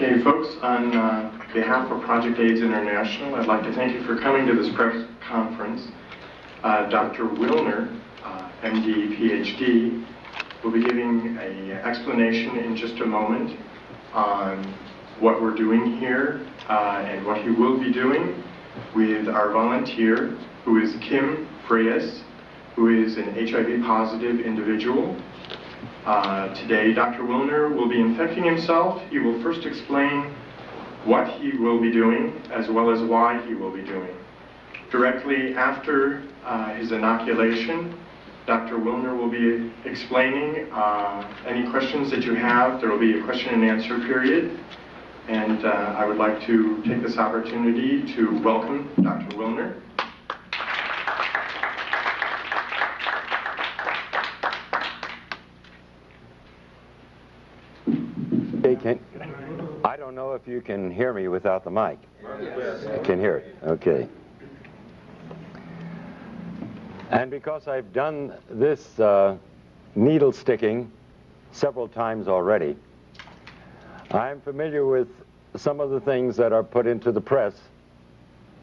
Okay, folks, on behalf of Project AIDS International, I'd like to thank you for coming to this press conference. Dr. Willner, MD, PhD, will be giving an explanation in just a moment on what we're doing here and what he will be doing with our volunteer, who is Kim Freyes, who is an HIV positive individual. Today, Dr. Willner will be infecting himself. He will first explain what he will be doing, as well as why he will be doing. Directly after his inoculation, Dr. Willner will be explaining any questions that you have. There will be a question and answer period. And I would like to take this opportunity to welcome Dr. Willner. I don't know if you can hear me without the mic. Yes. I can hear it. Okay. And because I've done this needle sticking several times already, I'm familiar with some of the things that are put into the press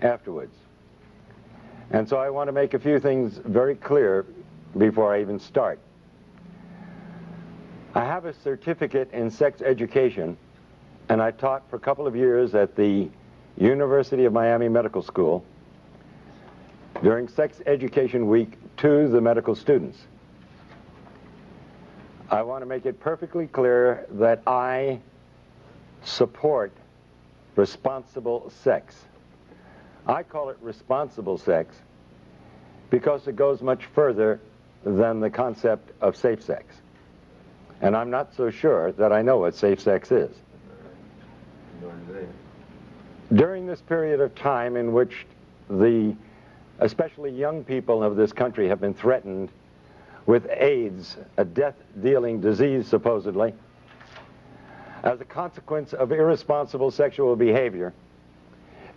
afterwards. And so I want to make a few things very clear before I even start. I have a certificate in sex education, and I taught for a couple of years at the University of Miami Medical School during Sex Education Week to the medical students. I want to make it perfectly clear that I support responsible sex. I call it responsible sex because it goes much further than the concept of safe sex. And I'm not so sure that I know what safe sex is. During this period of time in which especially young people of this country have been threatened with AIDS, a death-dealing disease supposedly, as a consequence of irresponsible sexual behavior,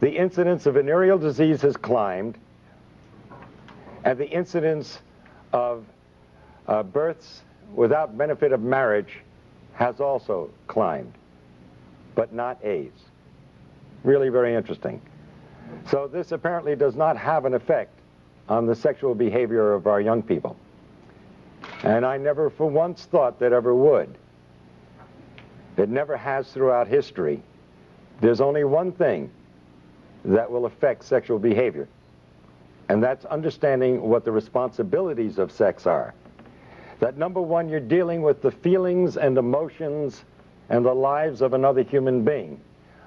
the incidence of venereal disease has climbed, and the incidence of births without benefit of marriage has also climbed, but not AIDS. Really very interesting. So this apparently does not have an effect on the sexual behavior of our young people. And I never for once thought that ever would. It never has throughout history. There's only one thing that will affect sexual behavior, and that's understanding what the responsibilities of sex are. That number one, you're dealing with the feelings and emotions and the lives of another human being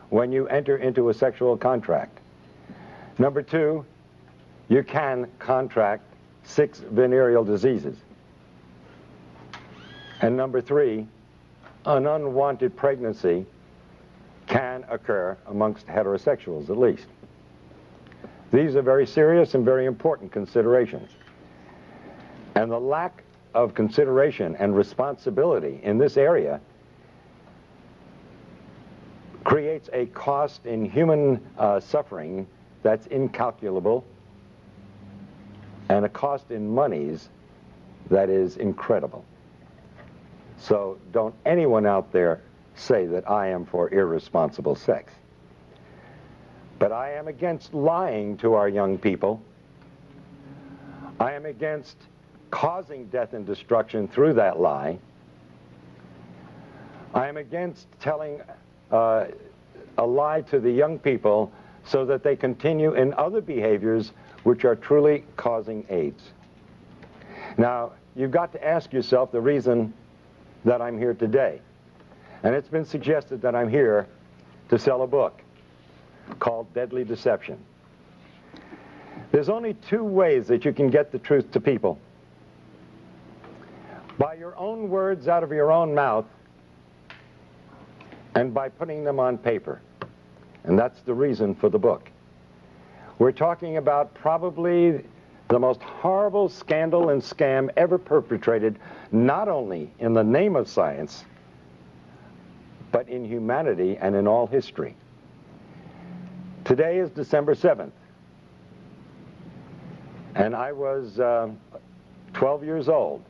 when you enter into a sexual contract. Number two, you can contract 6 venereal diseases. And number three, an unwanted pregnancy can occur amongst heterosexuals at least. These are very serious and very important considerations. And the lack of consideration and responsibility in this area creates a cost in human suffering that's incalculable, and a cost in monies that is incredible. So don't anyone out there say that I am for irresponsible sex. But I am against lying to our young people. I am against causing death and destruction through that lie. I am against telling a lie to the young people so that they continue in other behaviors which are truly causing AIDS. Now, you've got to ask yourself the reason that I'm here today. And it's been suggested that I'm here to sell a book called Deadly Deception. There's only 2 ways that you can get the truth to people. By your own words out of your own mouth, and by putting them on paper. And that's the reason for the book. We're talking about probably the most horrible scandal and scam ever perpetrated, not only in the name of science, but in humanity and in all history. Today is December 7th. And I was 12 years old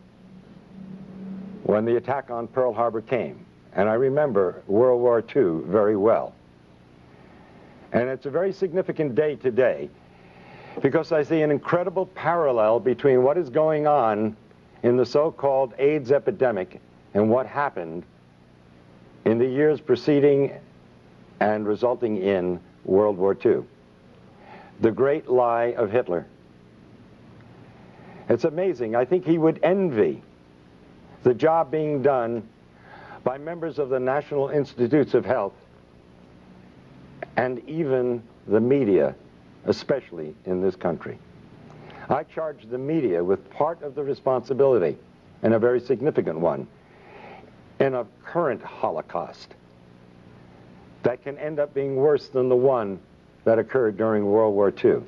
when the attack on Pearl Harbor came. and I remember World War II very well. And it's a very significant day today because I see an incredible parallel between what is going on in the so-called AIDS epidemic and what happened in the years preceding and resulting in World War II. The great lie of Hitler. It's amazing. I think he would envy the job being done by members of the National Institutes of Health and even the media, especially in this country. I charge the media with part of the responsibility, and a very significant one, in a current Holocaust that can end up being worse than the one that occurred during World War II.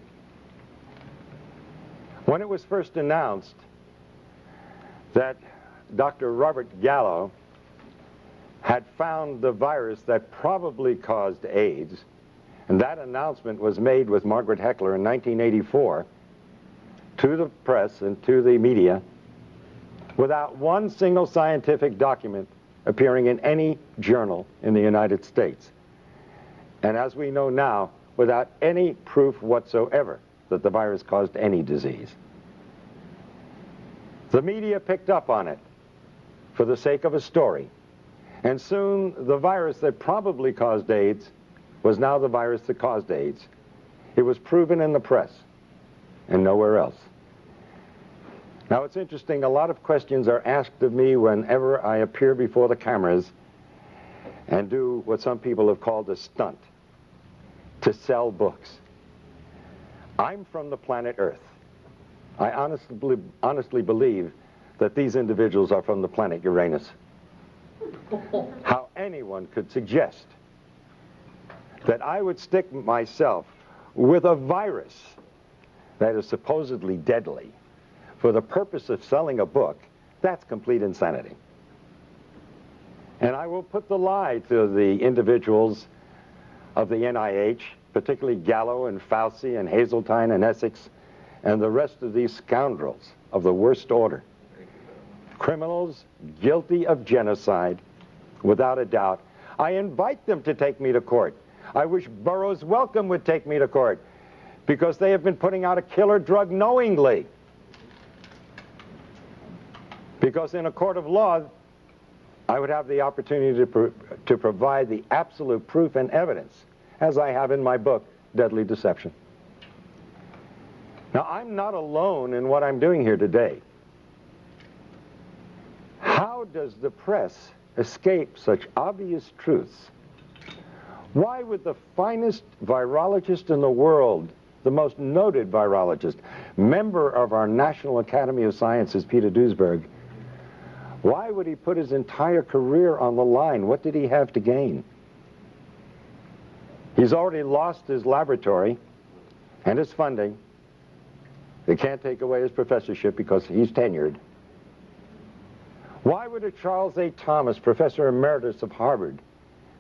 When it was first announced that Dr. Robert Gallo had found the virus that probably caused AIDS, and that announcement was made with Margaret Heckler in 1984 to the press and to the media without one single scientific document appearing in any journal in the United States. And as we know now, without any proof whatsoever that the virus caused any disease. The media picked up on it for the sake of a story. And soon the virus that probably caused AIDS was now the virus that caused AIDS. It was proven in the press and nowhere else. Now it's interesting, a lot of questions are asked of me whenever I appear before the cameras and do what some people have called a stunt, to sell books. I'm from the planet Earth. I honestly believe that these individuals are from the planet Uranus. How anyone could suggest that I would stick myself with a virus that is supposedly deadly for the purpose of selling a book, that's complete insanity. And I will put the lie to the individuals of the NIH, particularly Gallo and Fauci and Hazeltine and Essex and the rest of these scoundrels of the worst order. Criminals guilty of genocide, without a doubt. I invite them to take me to court. I wish Burroughs Wellcome would take me to court because they have been putting out a killer drug knowingly. Because in a court of law, I would have the opportunity to provide the absolute proof and evidence, as I have in my book, Deadly Deception. Now, I'm not alone in what I'm doing here today. How does the press escape such obvious truths? Why would the finest virologist in the world, the most noted virologist, member of our National Academy of Sciences, Peter Duesberg, why would he put his entire career on the line? What did he have to gain? He's already lost his laboratory and his funding. They can't take away his professorship because he's tenured. Why would a Charles A. Thomas, professor emeritus of Harvard,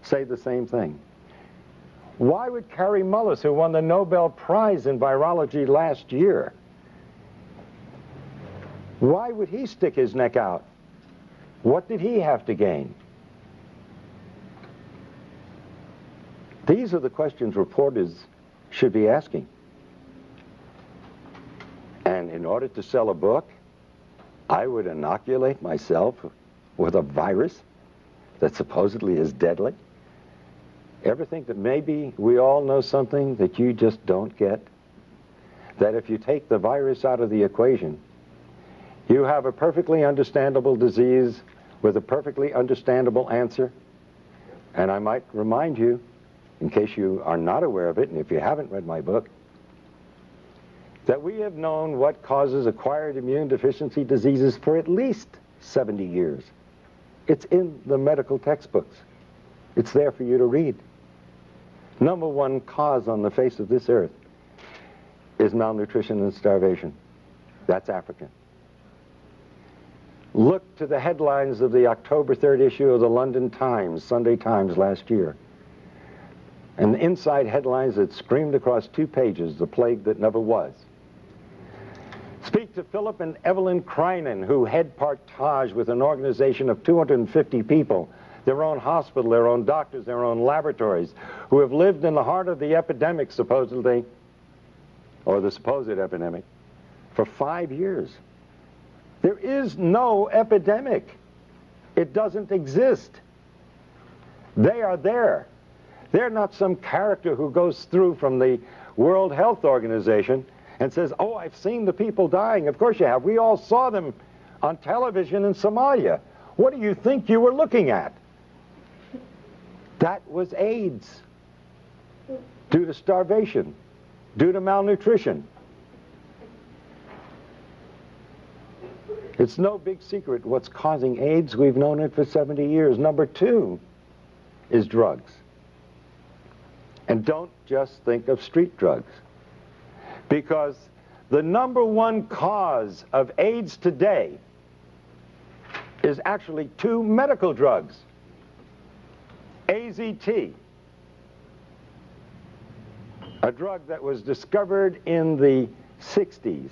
say the same thing? Why would Kary Mullis, who won the Nobel Prize in virology last year, why would he stick his neck out? What did he have to gain? These are the questions reporters should be asking. And in order to sell a book, I would inoculate myself with a virus that supposedly is deadly. Ever think that maybe we all know something that you just don't get? That if you take the virus out of the equation, you have a perfectly understandable disease with a perfectly understandable answer. And I might remind you, in case you are not aware of it, and if you haven't read my book, that we have known what causes acquired immune deficiency diseases for at least 70 years. It's in the medical textbooks. It's there for you to read. Number one cause on the face of this earth is malnutrition and starvation. That's African. Look to the headlines of the October 3rd issue of the London Times, Sunday Times last year. And inside headlines that screamed across 2 pages, the plague that never was. Speak to Philip and Evelyn Kreinen, who head Partage with an organization of 250 people their own hospital, their own doctors, their own laboratories, who have lived in the heart of the epidemic, supposedly, or the supposed epidemic, for 5 years. There is no epidemic. It doesn't exist. They are there. They're not some character who goes through from the World Health Organization and says, oh, I've seen the people dying. Of course you have. We all saw them on television in Somalia. What do you think you were looking at? That was AIDS, due to starvation, due to malnutrition. It's no big secret what's causing AIDS. We've known it for 70 years. Number 2 is drugs. And don't just think of street drugs, because the number 1 cause of AIDS today is actually 2 medical drugs. AZT, a drug that was discovered in the 60s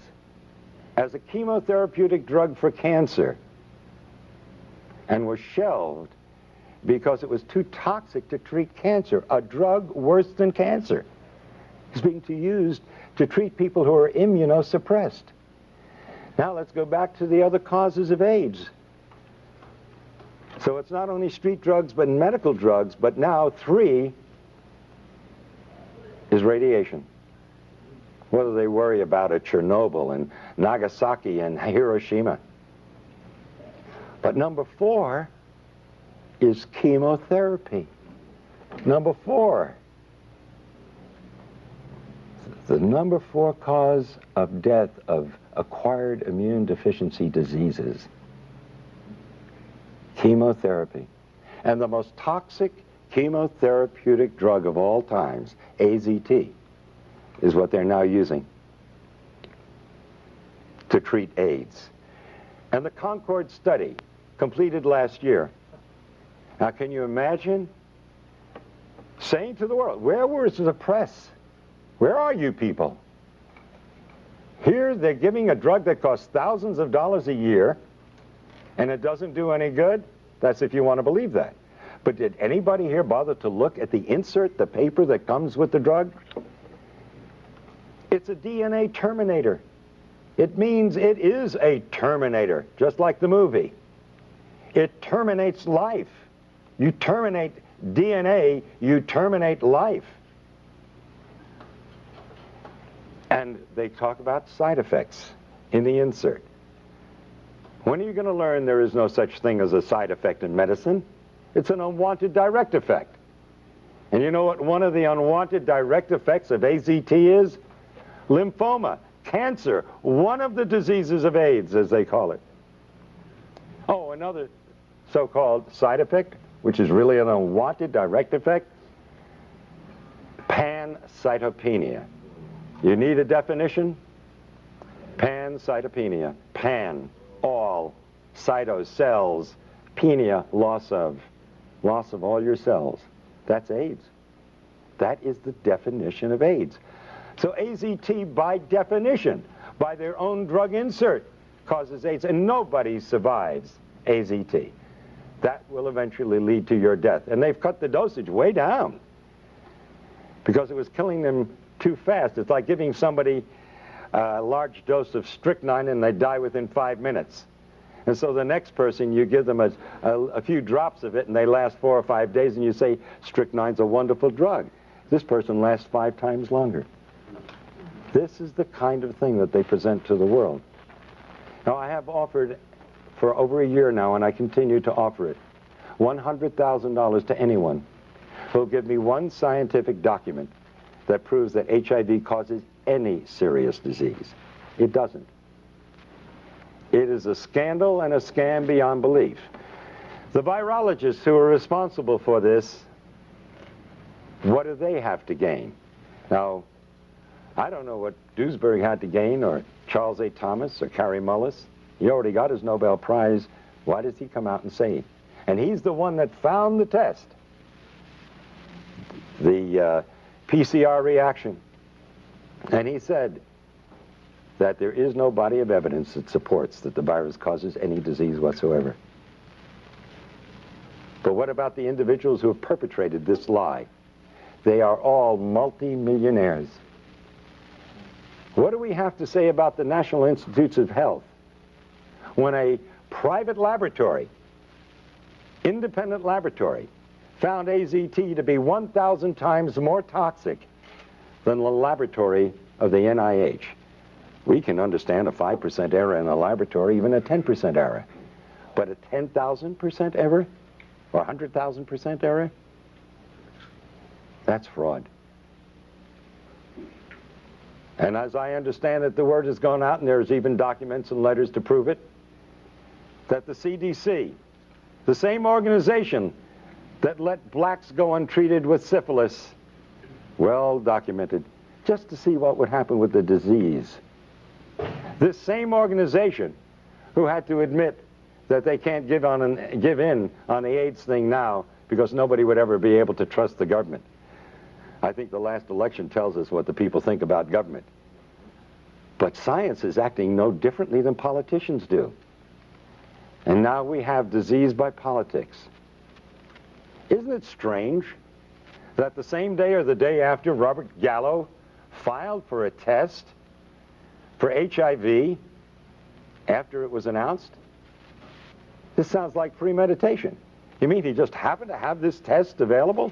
as a chemotherapeutic drug for cancer and was shelved because it was too toxic to treat cancer. A drug worse than cancer is being used to treat people who are immunosuppressed. Now let's go back to the other causes of AIDS. So it's not only street drugs but medical drugs, but now 3 is radiation. What do they worry about at Chernobyl and Nagasaki and Hiroshima? But number 4 is chemotherapy. Number 4. The number 4 cause of death of acquired immune deficiency diseases. Chemotherapy. And the most toxic chemotherapeutic drug of all times, AZT, is what they're now using to treat AIDS. And the Concord study, completed last year. Now, can you imagine saying to the world, where was the press? Where are you people? Here they're giving a drug that costs thousands of dollars a year, and it doesn't do any good? That's if you want to believe that. But did anybody here bother to look at the insert, the paper that comes with the drug? It's a DNA terminator. It means it is a terminator, just like the movie. It terminates life. You terminate DNA, you terminate life. And they talk about side effects in the insert. When are you going to learn there is no such thing as a side effect in medicine? It's an unwanted direct effect. And you know what one of the unwanted direct effects of AZT is? Lymphoma, cancer, one of the diseases of AIDS, as they call it. Oh, another so-called side effect, which is really an unwanted direct effect, pancytopenia. You need a definition? Pancytopenia. Pan, all, cytos, cells, penia, loss of all your cells. That's AIDS. That is the definition of AIDS. So AZT, by definition, by their own drug insert, causes AIDS, and nobody survives AZT. That will eventually lead to your death. And they've cut the dosage way down because it was killing them too fast. It's like giving somebody a large dose of strychnine and they die within 5 minutes. And so the next person, you give them a few drops of it and they last 4 or 5 days, and you say, strychnine's a wonderful drug. This person lasts 5 times longer. This is the kind of thing that they present to the world. Now, I have offered for over a year now, and I continue to offer it, $100,000 to anyone who will give me one scientific document that proves that HIV causes any serious disease. It doesn't. It is a scandal and a scam beyond belief. The virologists who are responsible for this, what do they have to gain? Now, I don't know what Duesberg had to gain, or Charles A. Thomas, or Kary Mullis. He already got his Nobel Prize. Why does he come out and say it? And he's the one that found the test, the PCR reaction. And he said that there is no body of evidence that supports that the virus causes any disease whatsoever. But what about the individuals who have perpetrated this lie? They are all multi-millionaires. What do we have to say about the National Institutes of Health when a private laboratory, independent laboratory, found AZT to be 1,000 times more toxic than the laboratory of the NIH? We can understand a 5% error in a laboratory, even a 10% error. But a 10,000% error? Or 100,000% error? That's fraud. And as I understand it, the word has gone out, and there's even documents and letters to prove it, that the CDC, the same organization that let blacks go untreated with syphilis, well documented, just to see what would happen with the disease. This same organization who had to admit that they can't give in on the AIDS thing now because nobody would ever be able to trust the government. I think the last election tells us what the people think about government. But science is acting no differently than politicians do. And now we have disease by politics. Isn't it strange that the same day or the day after Robert Gallo filed for a test for HIV after it was announced? This sounds like premeditation. You mean he just happened to have this test available?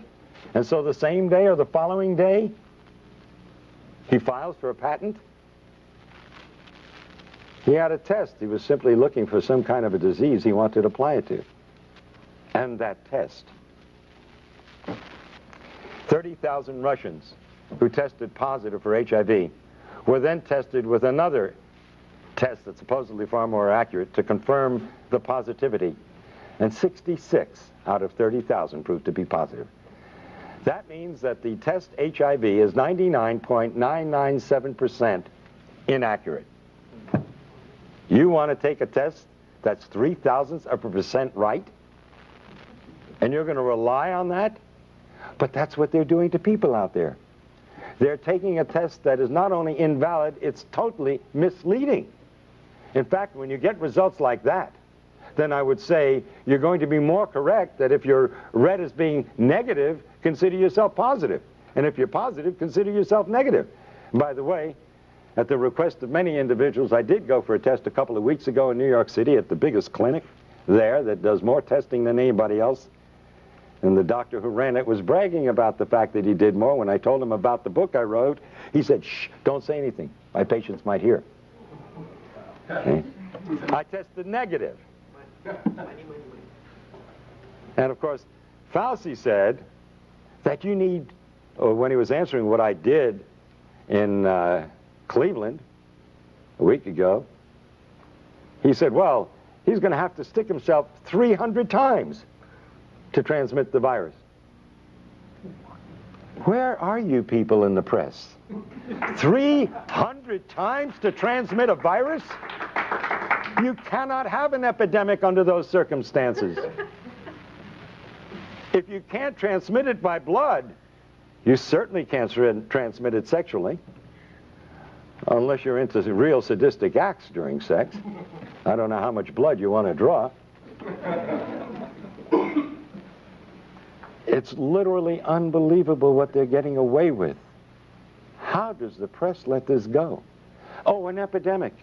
And so the same day or the following day, he files for a patent? He had a test. He was simply looking for some kind of a disease he wanted to apply it to. And that test. 30,000 Russians who tested positive for HIV were then tested with another test that's supposedly far more accurate to confirm the positivity. And 66 out of 30,000 proved to be positive. That means that the test HIV is 99.997% inaccurate. You want to take a test that's 0.003% right? And you're going to rely on that? But that's what they're doing to people out there. They're taking a test that is not only invalid, it's totally misleading. In fact, when you get results like that, then I would say you're going to be more correct that if you're read as being negative, consider yourself positive. And if you're positive, consider yourself negative. And by the way, at the request of many individuals, I did go for a test a couple of weeks ago in New York City at the biggest clinic there that does more testing than anybody else. And the doctor who ran it was bragging about the fact that he did more. When I told him about the book I wrote, he said, "Shh, don't say anything. My patients might hear." Okay. I tested negative. And of course, Fauci said that you need, or when he was answering what I did in Cleveland a week ago, he said, well, he's going to have to stick himself 300 times to transmit the virus. Where are you people in the press? 300 times to transmit a virus? You cannot have an epidemic under those circumstances. If you can't transmit it by blood, you certainly can't transmit it sexually. Unless you're into real sadistic acts during sex. I don't know how much blood you want to draw. It's literally unbelievable what they're getting away with. How does the press let this go? Oh, an epidemic.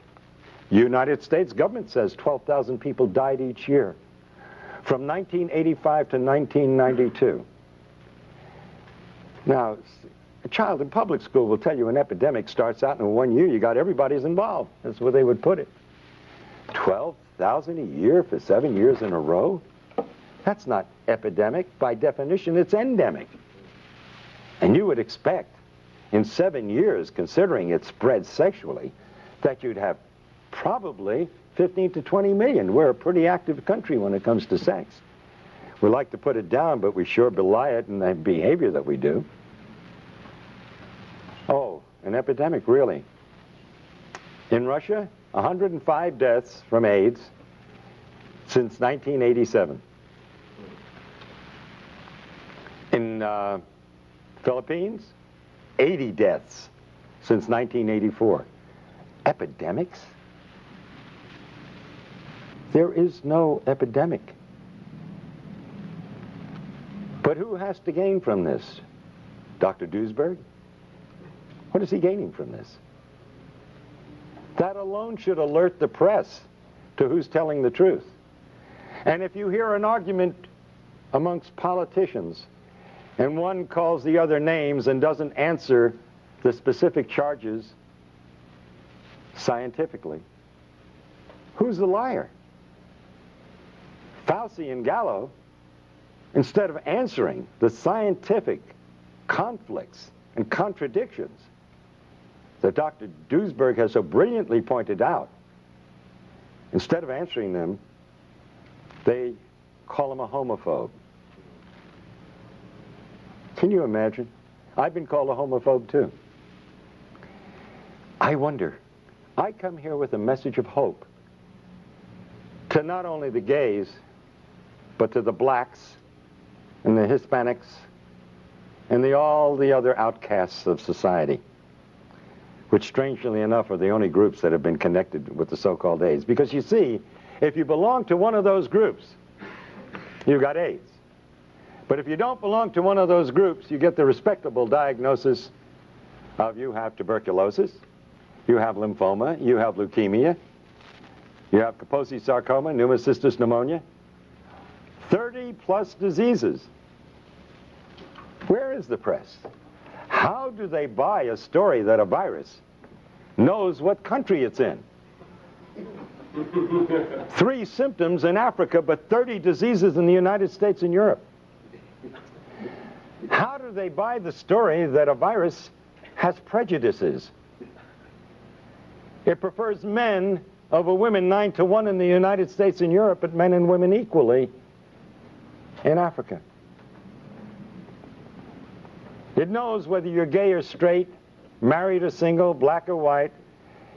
United States government says 12,000 people died each year from 1985 to 1992. Now, a child in public school will tell you an epidemic starts out in 1 year, you got everybody's involved. That's where they would put it. 12,000 a year for 7 years in a row? That's not epidemic. By definition, it's endemic. And you would expect in 7 years, considering it spread sexually, that you'd have probably 15 to 20 million. We're a pretty active country when it comes to sex. We like to put it down, but we sure belie it in the behavior that we do. Oh, an epidemic, really. In Russia, 105 deaths from AIDS since 1987. In Philippines, 80 deaths since 1984. Epidemics? There is no epidemic. But who has to gain from this? Dr. Duesberg? What is he gaining from this? That alone should alert the press to who's telling the truth. And if you hear an argument amongst politicians and one calls the other names and doesn't answer the specific charges scientifically, who's the liar? Fauci and Gallo, instead of answering the scientific conflicts and contradictions that Dr. Duesberg has so brilliantly pointed out, instead of answering them, they call him a homophobe. Can you imagine? I've been called a homophobe too. I wonder, I come here with a message of hope to not only the gays, but to the blacks and the Hispanics and all the other outcasts of society, which strangely enough are the only groups that have been connected with the so-called AIDS. Because you see, if you belong to one of those groups, you've got AIDS. But if you don't belong to one of those groups, you get the respectable diagnosis of you have tuberculosis, you have lymphoma, you have leukemia, you have Kaposi sarcoma, pneumocystis pneumonia, 30 plus diseases. Where is the press? How do they buy a story that a virus knows what country it's in? 3 symptoms in Africa, but 30 diseases in the United States and Europe. How do they buy the story that a virus has prejudices? It prefers men over women 9 to 1 in the United States and Europe, but men and women equally in Africa. It knows whether you're gay or straight, married or single, black or white.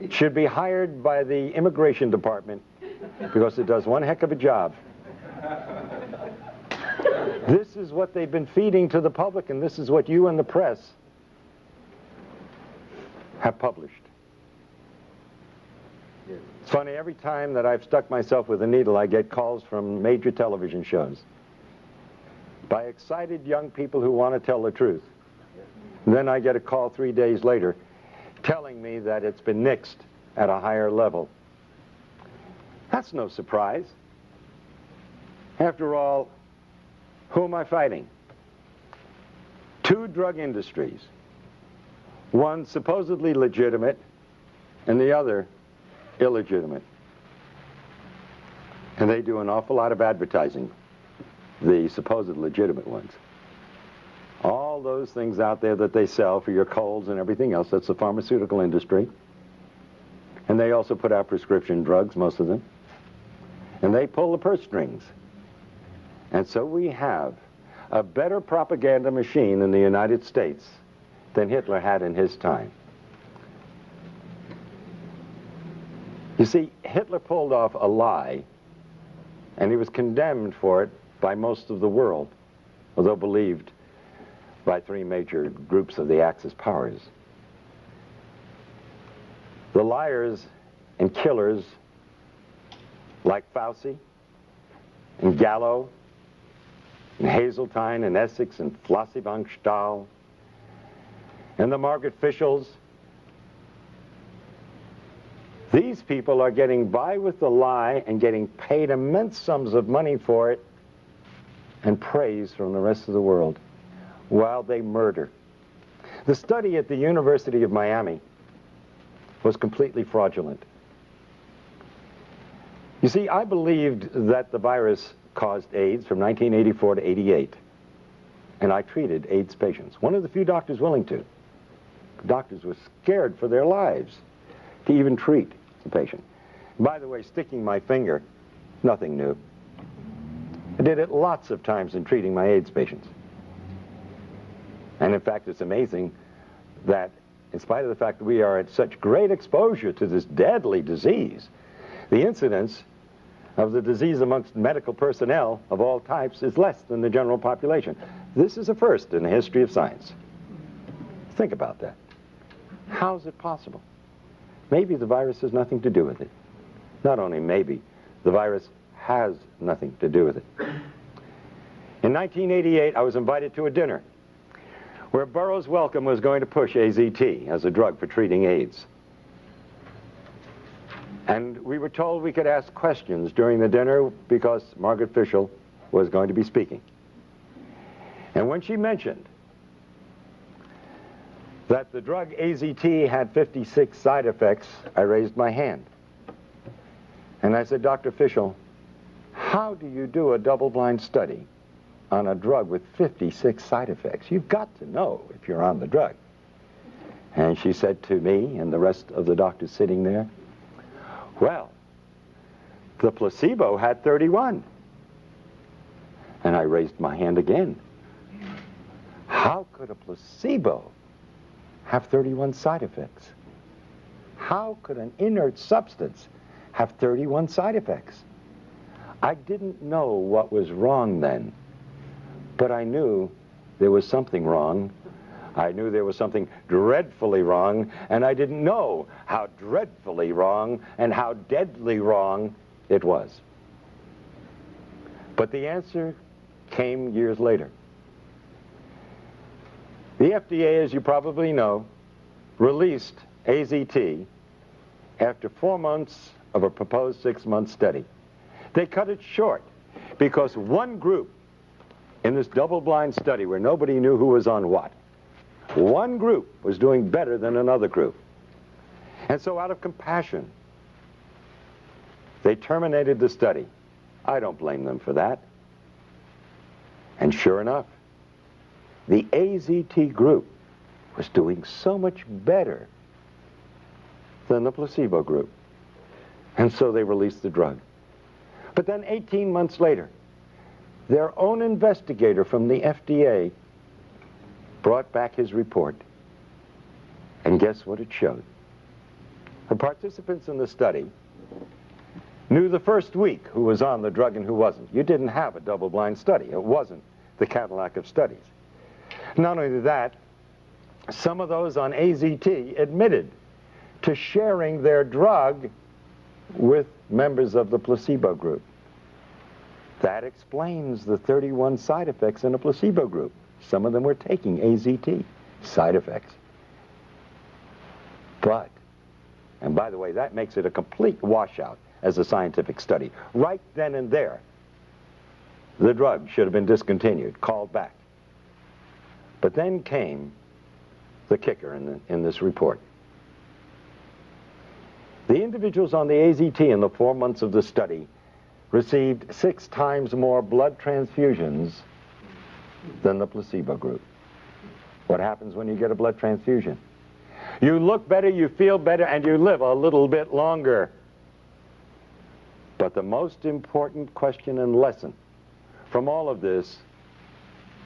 It should be hired by the immigration department because it does one heck of a job. This is what they've been feeding to the public, and this is what you and the press have published. It's funny, every time that I've stuck myself with a needle, I get calls from major television shows by excited young people who want to tell the truth. And then I get a call 3 days later telling me that it's been nixed at a higher level. That's no surprise. After all, who am I fighting? 2 drug industries. One supposedly legitimate and the other illegitimate. And they do an awful lot of advertising, the supposed legitimate ones. All those things out there that they sell for your colds and everything else, that's the pharmaceutical industry. And they also put out prescription drugs, most of them. And they pull the purse strings. And so we have a better propaganda machine in the United States than Hitler had in his time. You see, Hitler pulled off a lie, and he was condemned for it by most of the world, although believed by 3 major groups of the Axis powers. The liars and killers like Fauci and Gallo and Hazeltine and Essex and Flossie von Stahl and the Margaret Fischels, these people are getting by with the lie and getting paid immense sums of money for it and praise from the rest of the world while they murder. The study at the University of Miami was completely fraudulent. You see, I believed that the virus caused AIDS from 1984 to 88, and I treated AIDS patients. One of the few doctors willing to. Doctors were scared for their lives to even treat the patient. By the way, sticking my finger, nothing new. I did it lots of times in treating my AIDS patients. And in fact, it's amazing that in spite of the fact that we are at such great exposure to this deadly disease, the incidence of the disease amongst medical personnel of all types is less than the general population. This is a first in the history of science. Think about that. How is it possible? Maybe the virus has nothing to do with it. Not only maybe, the virus has nothing to do with it. In 1988, I was invited to a dinner where Burroughs Wellcome was going to push AZT as a drug for treating AIDS. And we were told we could ask questions during the dinner because Margaret Fischel was going to be speaking. And when she mentioned that the drug AZT had 56 side effects, I raised my hand. And I said, Dr. Fischel, how do you do a double-blind study on a drug with 56 side effects? You've got to know if you're on the drug. And she said to me and the rest of the doctors sitting there, well, the placebo had 31. And I raised my hand again. How could a placebo have 31 side effects? How could an inert substance have 31 side effects? I didn't know what was wrong then, but I knew there was something wrong. I knew there was something dreadfully wrong, and I didn't know how dreadfully wrong and how deadly wrong it was. But the answer came years later. The FDA, as you probably know, released AZT after 4 months of a proposed 6-month study. They cut it short because one group in this double-blind study where nobody knew who was on what, one group was doing better than another group. And so out of compassion, they terminated the study. I don't blame them for that. And sure enough, the AZT group was doing so much better than the placebo group. And so they released the drug. But then 18 months later, their own investigator from the FDA brought back his report. And guess what it showed? The participants in the study knew the first week who was on the drug and who wasn't. You didn't have a double-blind study. It wasn't the Cadillac of studies. Not only that, some of those on AZT admitted to sharing their drug with members of the placebo group. That explains the 31 side effects in a placebo group. Some of them were taking AZT, side effects. But, and by the way, that makes it a complete washout as a scientific study. Right then and there, the drug should have been discontinued, called back. But then came the kicker in this report. The individuals on the AZT in the 4 months of the study received 6 times more blood transfusions than the placebo group. What happens when you get a blood transfusion? You look better, you feel better, and you live a little bit longer. But the most important question and lesson from all of this,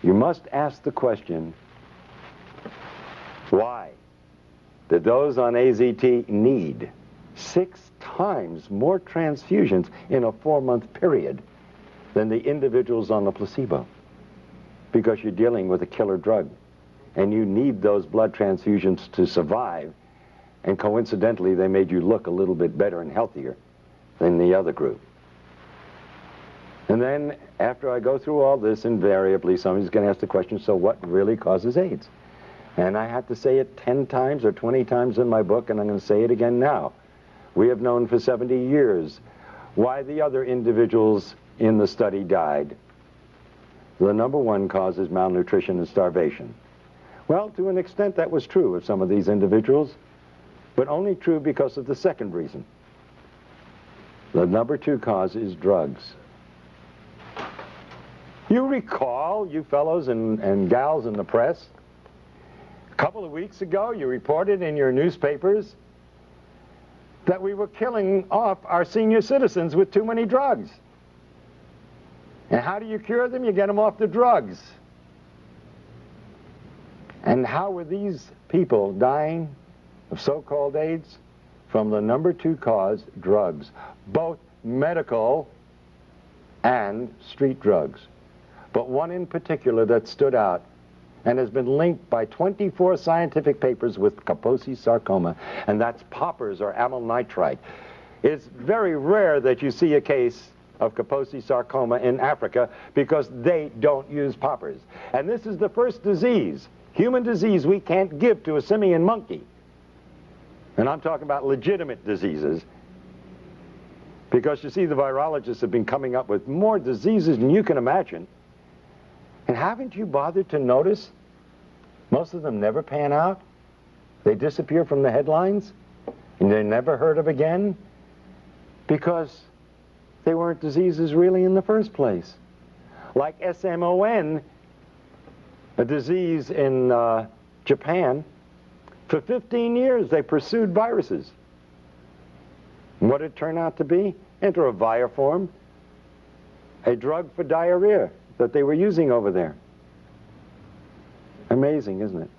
you must ask the question, why did those on AZT need 6 times more transfusions in a 4-month period than the individuals on the placebo? Because you're dealing with a killer drug, and you need those blood transfusions to survive, and coincidentally they made you look a little bit better and healthier than the other group. And then after I go through all this, invariably somebody's going to ask the question, so what really causes AIDS? And I had to say it 10 times or 20 times in my book, and I'm going to say it again now. We have known for 70 years why the other individuals in the study died. The number 1 cause is malnutrition and starvation. Well, to an extent that was true of some of these individuals, but only true because of the second reason. The number 2 cause is drugs. You recall, you fellows and gals in the press, a couple of weeks ago you reported in your newspapers that we were killing off our senior citizens with too many drugs. And how do you cure them? You get them off the drugs. And how were these people dying of so-called AIDS? From the number 2 cause, drugs. Both medical and street drugs. But one in particular that stood out and has been linked by 24 scientific papers with Kaposi sarcoma, and that's poppers or amyl nitrite. It's very rare that you see a case of Kaposi sarcoma in Africa because they don't use poppers. And this is the first disease, human disease, we can't give to a simian monkey. And I'm talking about legitimate diseases. Because you see, the virologists have been coming up with more diseases than you can imagine. And haven't you bothered to notice most of them never pan out? They disappear from the headlines, and they're never heard of again because they weren't diseases really in the first place. Like SMON, a disease in Japan. For 15 years, they pursued viruses. And what did it turn out to be? Enteroviroform, a drug for diarrhea that they were using over there. Amazing, isn't it?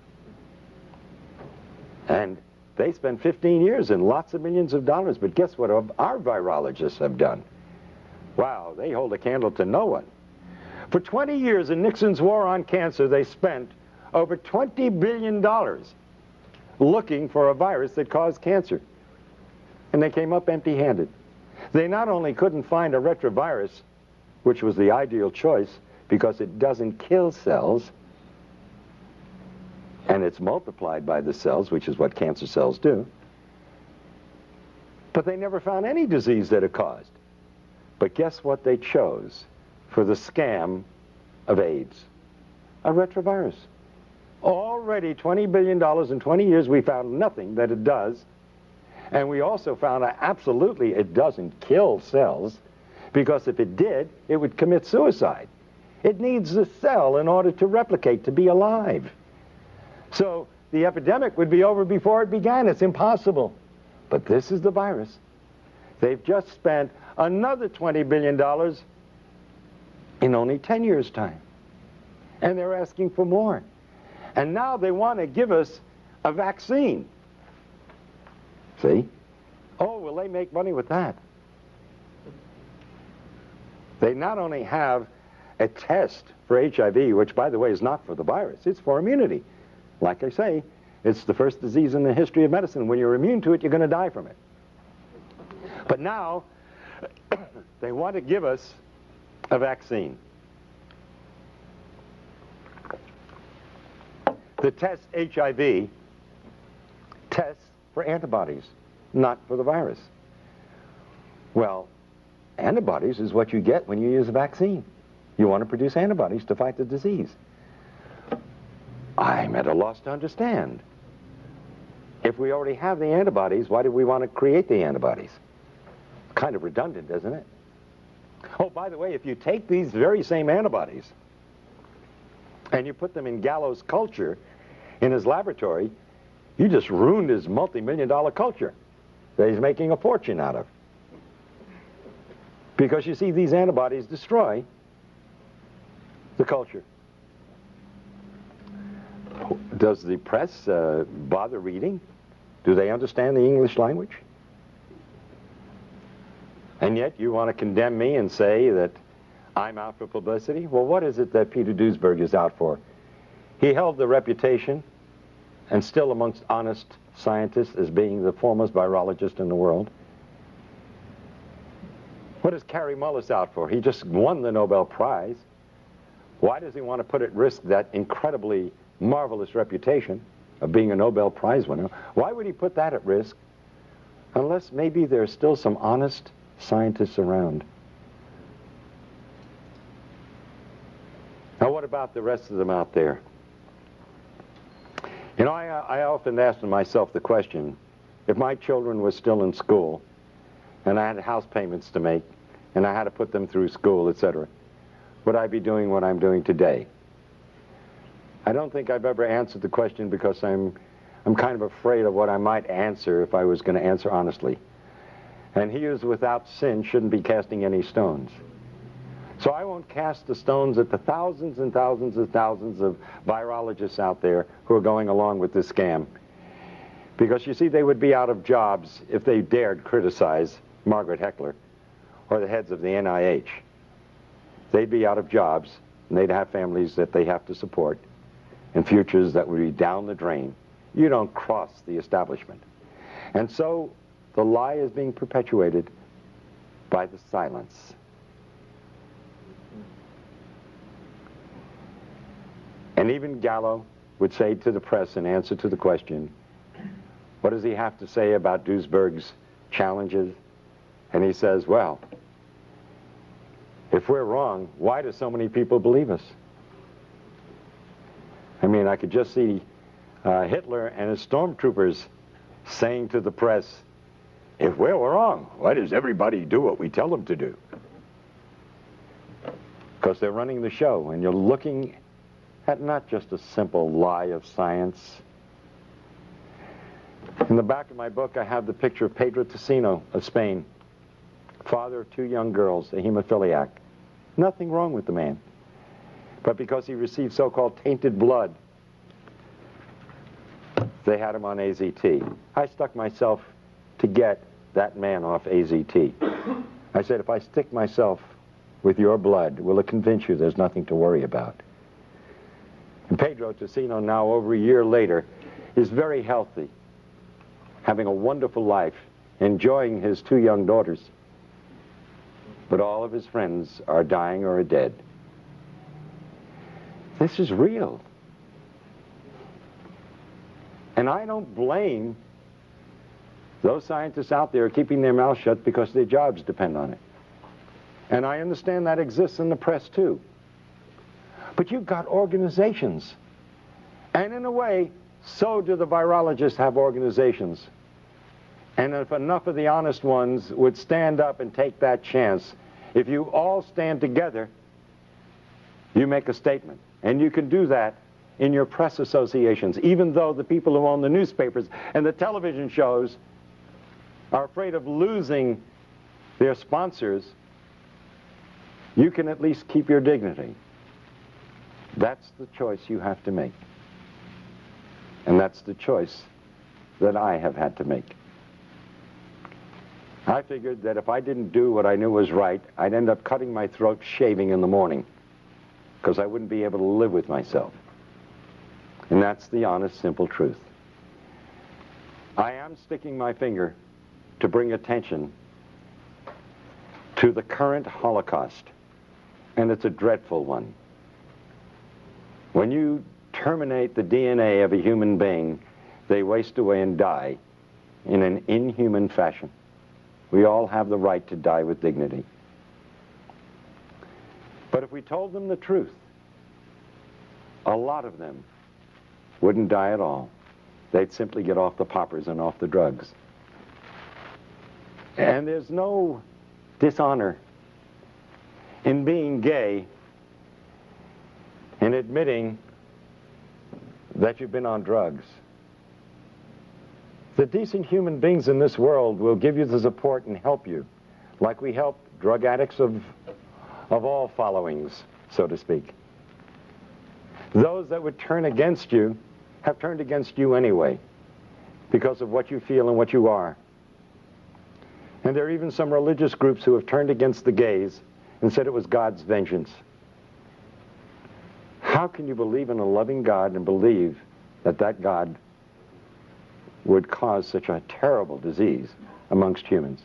And they spent 15 years and lots of millions of dollars, but guess what our virologists have done? Wow, they hold a candle to no one. For 20 years in Nixon's war on cancer, they spent over $20 billion looking for a virus that caused cancer. And they came up empty-handed. They not only couldn't find a retrovirus, which was the ideal choice because it doesn't kill cells, and it's multiplied by the cells, which is what cancer cells do, but they never found any disease that it caused. But guess what they chose for the scam of AIDS? A retrovirus. Already $20 billion in 20 years, we found nothing that it does. And we also found that absolutely it doesn't kill cells, because if it did, it would commit suicide. It needs the cell in order to replicate, to be alive. So the epidemic would be over before it began. It's impossible. But this is the virus. They've just spent another $20 billion in only 10 years' time. And they're asking for more. And now they want to give us a vaccine. See? Oh, will they make money with that? They not only have a test for HIV, which, by the way, is not for the virus. It's for immunity. Like I say, it's the first disease in the history of medicine. When you're immune to it, you're going to die from it. But now, they want to give us a vaccine. The test HIV tests for antibodies, not for the virus. Well, antibodies is what you get when you use a vaccine. You want to produce antibodies to fight the disease. I'm at a loss to understand. If we already have the antibodies, why do we want to create the antibodies? Kind of redundant, isn't it? Oh, by the way, if you take these very same antibodies and you put them in Gallo's culture in his laboratory, you just ruined his multi-million-dollar culture that he's making a fortune out of. Because you see, these antibodies destroy the culture. Does the press bother reading? Do they understand the English language? And yet you want to condemn me and say that I'm out for publicity? Well, what is it that Peter Duesberg is out for? He held the reputation, and still amongst honest scientists, as being the foremost virologist in the world. What is Kary Mullis out for? He just won the Nobel Prize. Why does he want to put at risk that incredibly marvelous reputation of being a Nobel Prize winner? Why would he put that at risk? Unless maybe there's still some honest scientists around. Now, what about the rest of them out there? You know, I often ask myself the question, if my children were still in school, and I had house payments to make, and I had to put them through school, etc., would I be doing what I'm doing today? I don't think I've ever answered the question because I'm kind of afraid of what I might answer if I was going to answer honestly. And he who is without sin shouldn't be casting any stones. So I won't cast the stones at the thousands and thousands and thousands of virologists out there who are going along with this scam. Because you see, they would be out of jobs if they dared criticize Margaret Heckler or the heads of the NIH. They'd be out of jobs, and they'd have families that they have to support, and futures that would be down the drain. You don't cross the establishment. And so the lie is being perpetuated by the silence. And even Gallo would say to the press in answer to the question, what does he have to say about Duisberg's challenges? And he says, well, if we're wrong, why do so many people believe us? I mean, I could just see Hitler and his stormtroopers saying to the press, if we're wrong, why does everybody do what we tell them to do? Because they're running the show, and you're looking at not just a simple lie of science. In the back of my book, I have the picture of Pedro Tocino of Spain, father of 2 young girls, a hemophiliac. Nothing wrong with the man. But because he received so-called tainted blood, they had him on AZT. I stuck myself to get that man off AZT. I said, if I stick myself with your blood, will it convince you there's nothing to worry about? And Pedro Tocino, now over a year later, is very healthy, having a wonderful life, enjoying his 2 young daughters. But all of his friends are dying or are dead. This is real. And I don't blame those scientists out there keeping their mouths shut because their jobs depend on it. And I understand that exists in the press too. But you've got organizations. And in a way, so do the virologists have organizations. And if enough of the honest ones would stand up and take that chance, if you all stand together, you make a statement. And you can do that in your press associations, even though the people who own the newspapers and the television shows are afraid of losing their sponsors. You can at least keep your dignity. That's the choice you have to make. And that's the choice that I have had to make. I figured that if I didn't do what I knew was right, I'd end up cutting my throat shaving in the morning, because I wouldn't be able to live with myself. And that's the honest, simple truth. I am sticking my finger to bring attention to the current Holocaust, and it's a dreadful one. When you terminate the DNA of a human being, they waste away and die in an inhuman fashion. We all have the right to die with dignity. But if we told them the truth, a lot of them wouldn't die at all. They'd simply get off the poppers and off the drugs. And there's no dishonor in being gay and admitting that you've been on drugs. The decent human beings in this world will give you the support and help you, like we help drug addicts of all followings, so to speak. Those that would turn against you have turned against you anyway, because of what you feel and what you are. And there are even some religious groups who have turned against the gays and said it was God's vengeance. How can you believe in a loving God and believe that that God would cause such a terrible disease amongst humans?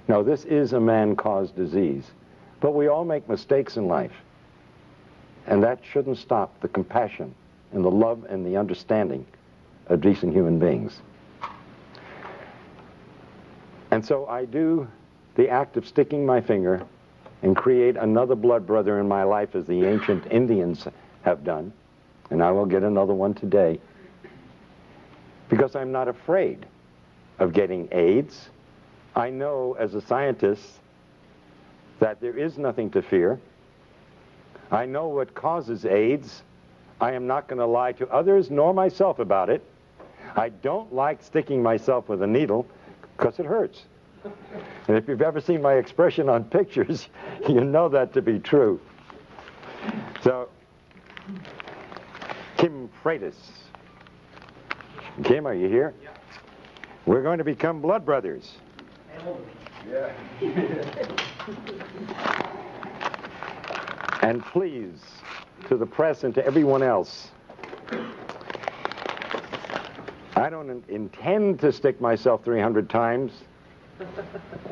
No, this is a man-caused disease, but we all make mistakes in life, and that shouldn't stop the compassion and the love and the understanding of decent human beings. And so I do the act of sticking my finger and create another blood brother in my life, as the ancient Indians have done, and I will get another one today, because I'm not afraid of getting AIDS. I know as a scientist that there is nothing to fear. I know what causes AIDS. I am not going to lie to others nor myself about it. I don't like sticking myself with a needle because it hurts. And if you've ever seen my expression on pictures, you know that to be true. So, Kim Freitas. Kim, are you here? Yeah. We're going to become blood brothers. Yeah. And please, to the press and to everyone else, I don't intend to stick myself 300 times,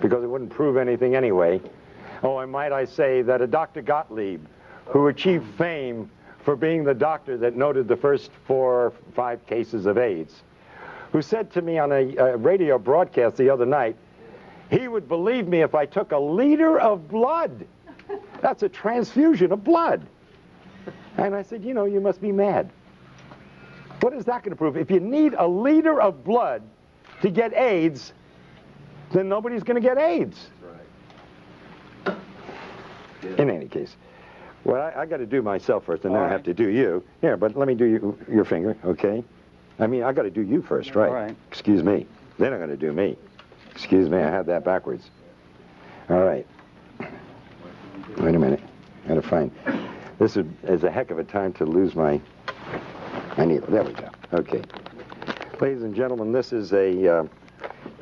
because it wouldn't prove anything anyway. Oh, and might I say that a Dr. Gottlieb, who achieved fame for being the doctor that noted the first 4 or 5 cases of AIDS, who said to me on a radio broadcast the other night, he would believe me if I took a liter of blood. That's a transfusion of blood. And I said, you know, you must be mad. What is that going to prove? If you need a liter of blood to get AIDS, then nobody's going to get AIDS. Right. In any case. Well, I got to do myself first, and then I have to do you. Here, but let me do your finger, okay? I mean, I got to do you first, right? All right. Excuse me. Then I'm going to do me. Excuse me, I had that backwards. All right. Wait a minute. Got to find. This is a heck of a time to lose my needle. There we go. Okay. Ladies and gentlemen, this is a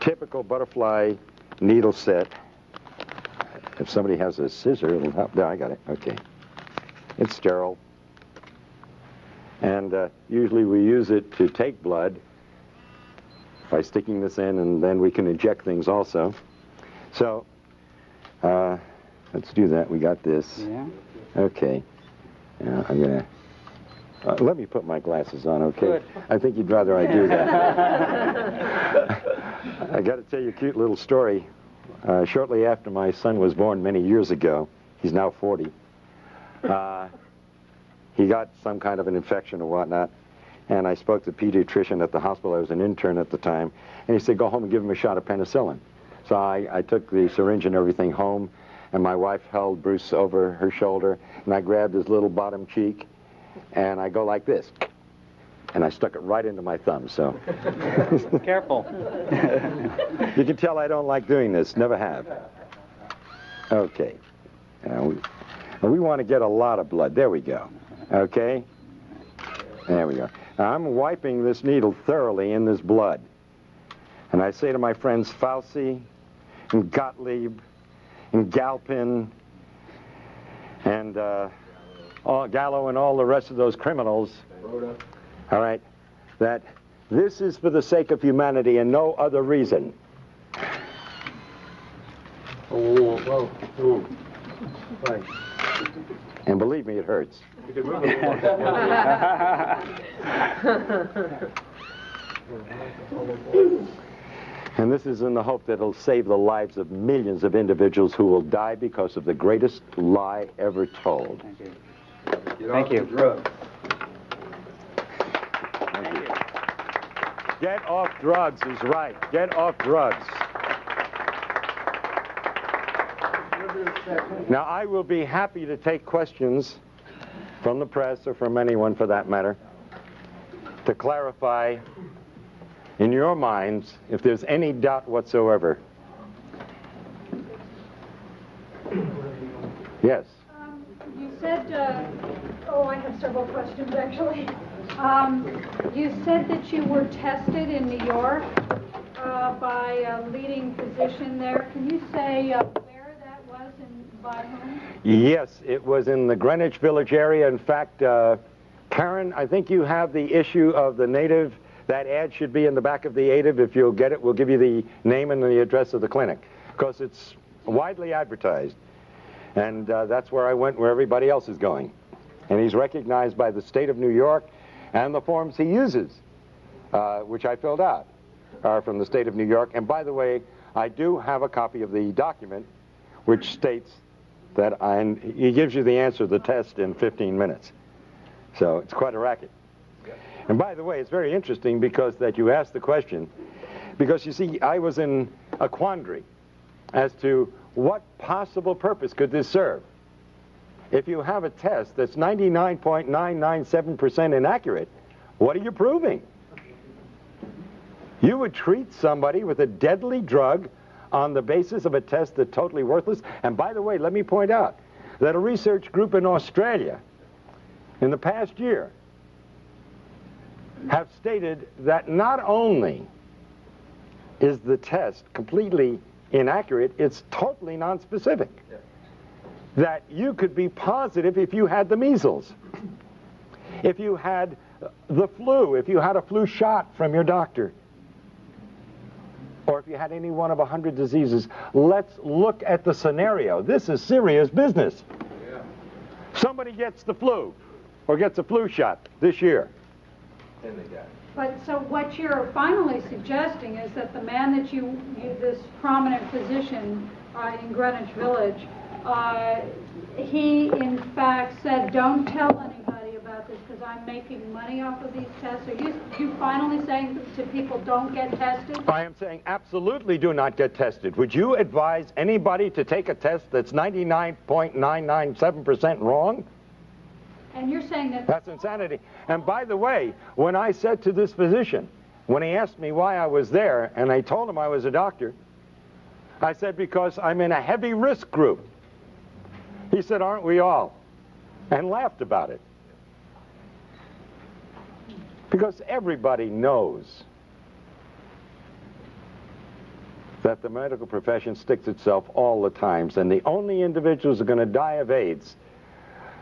typical butterfly needle set. If somebody has a scissor, it'll help. There, I got it. Okay. It's sterile. And usually we use it to take blood by sticking this in, and then we can inject things also. So, let's do that. We got this. Yeah. Okay. Now I'm going to... let me put my glasses on, okay? Good. I think you'd rather I do that. I got to tell you a cute little story. Shortly after my son was born many years ago, he's now 40, he got some kind of an infection or whatnot, and I spoke to the pediatrician at the hospital. I was an intern at the time, and he said, go home and give him a shot of penicillin. So I took the syringe and everything home, and my wife held Bruce over her shoulder, and I grabbed his little bottom cheek, and I go like this, and I stuck it right into my thumb, so. Careful. You can tell I don't like doing this, never have. Okay. Now we want to get a lot of blood. There we go. Okay? There we go. Now I'm wiping this needle thoroughly in this blood. And I say to my friends Fauci and Gottlieb and Galpin and Gallo and all the rest of those criminals, all right, that this is for the sake of humanity and no other reason. Oh, whoa, whoa. Right. And believe me, it hurts. You can move it more. And this is in the hope that it'll save the lives of millions of individuals who will die because of the greatest lie ever told. Thank you. Get Thank off you. the drugs. Thank you. Get off drugs is right. Get off drugs. Now, I will be happy to take questions from the press or from anyone for that matter to clarify in your minds if there's any doubt whatsoever. Yes. You said, I have several questions actually. You said that you were tested in New York by a leading physician there. Can you say where that was and by whom? Yes, it was in the Greenwich Village area. In fact, Karen, I think you have the issue of the native. That ad should be in the back of the native. If you'll get it, we'll give you the name and the address of the clinic, because it's widely advertised. And that's where I went, where everybody else is going. And he's recognized by the state of New York, and the forms he uses, which I filled out, are from the state of New York. And by the way, I do have a copy of the document which states that he gives you the answer to the test in 15 minutes. So it's quite a racket. And by the way, it's very interesting because that you asked the question, because you see, I was in a quandary as to what possible purpose could this serve. If you have a test that's 99.997% inaccurate, what are you proving? You would treat somebody with a deadly drug on the basis of a test that's totally worthless. And by the way, let me point out that a research group in Australia in the past year have stated that not only is the test completely inaccurate, it's totally nonspecific. Yeah. That you could be positive if you had the measles, if you had the flu, if you had a flu shot from your doctor, or if you had any one of 100 diseases. Let's look at the scenario. This is serious business. Yeah. Somebody gets the flu. or gets a flu shot this year. And they got it. But so what you're finally suggesting is that the man that this prominent physician in Greenwich Village, he in fact said, don't tell anybody about this because I'm making money off of these tests. Are you finally saying to people, don't get tested? I am saying absolutely do not get tested. Would you advise anybody to take a test that's 99.997% wrong? And you're saying that... That's insanity. And by the way, when I said to this physician, when he asked me why I was there, and I told him I was a doctor, I said, because I'm in a heavy risk group. He said, aren't we all? And laughed about it. Because everybody knows that the medical profession sticks itself all the time, and the only individuals who are going to die of AIDS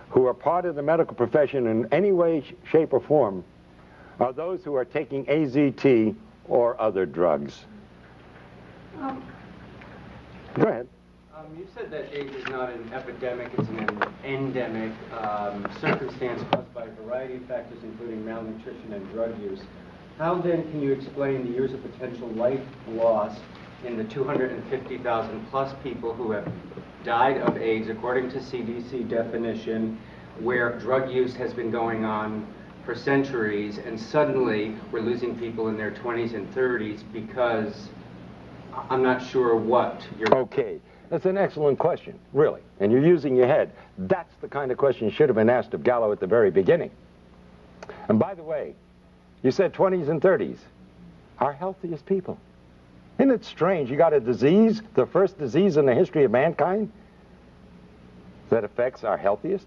who are part of the medical profession in any way, shape, or form are those who are taking AZT or other drugs. Go ahead. You said that AIDS is not an epidemic, it's an endemic circumstance caused by a variety of factors, including malnutrition and drug use. How then can you explain the years of potential life loss in the 250,000 plus people who have died of AIDS, according to CDC definition, where drug use has been going on for centuries, and suddenly we're losing people in their 20s and 30s because I'm not sure what you're... Okay, that's an excellent question, really, and you're using your head. That's the kind of question should have been asked of Gallo at the very beginning. And by the way, you said 20s and 30s, our healthiest people. Isn't it strange? You got a disease, the first disease in the history of mankind, that affects our healthiest?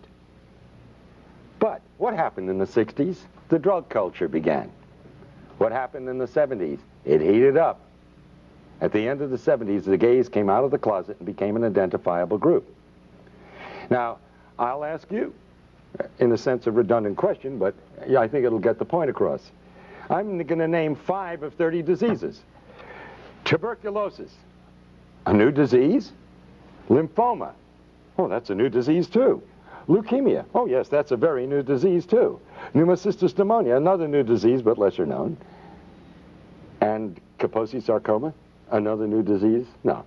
But what happened in the 60s? The drug culture began. What happened in the 70s? It heated up. At the end of the 70s, the gays came out of the closet and became an identifiable group. Now, I'll ask you, in a sense a redundant question, but I think it'll get the point across. I'm going to name 5 of 30 diseases. Tuberculosis, a new disease. Lymphoma, oh, that's a new disease too. Leukemia, oh yes, that's a very new disease too. Pneumocystis pneumonia, another new disease but lesser known. And Kaposi sarcoma, another new disease? No.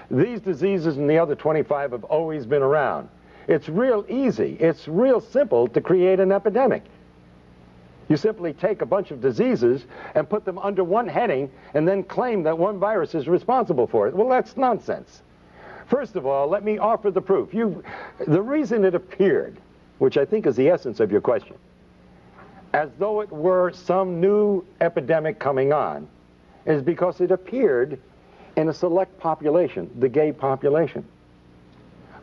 These diseases and the other 25 have always been around. It's real easy, it's real simple to create an epidemic. You simply take a bunch of diseases and put them under one heading and then claim that one virus is responsible for it. Well, that's nonsense. First of all, let me offer the proof. The reason it appeared, which I think is the essence of your question, as though it were some new epidemic coming on, is because it appeared in a select population, the gay population.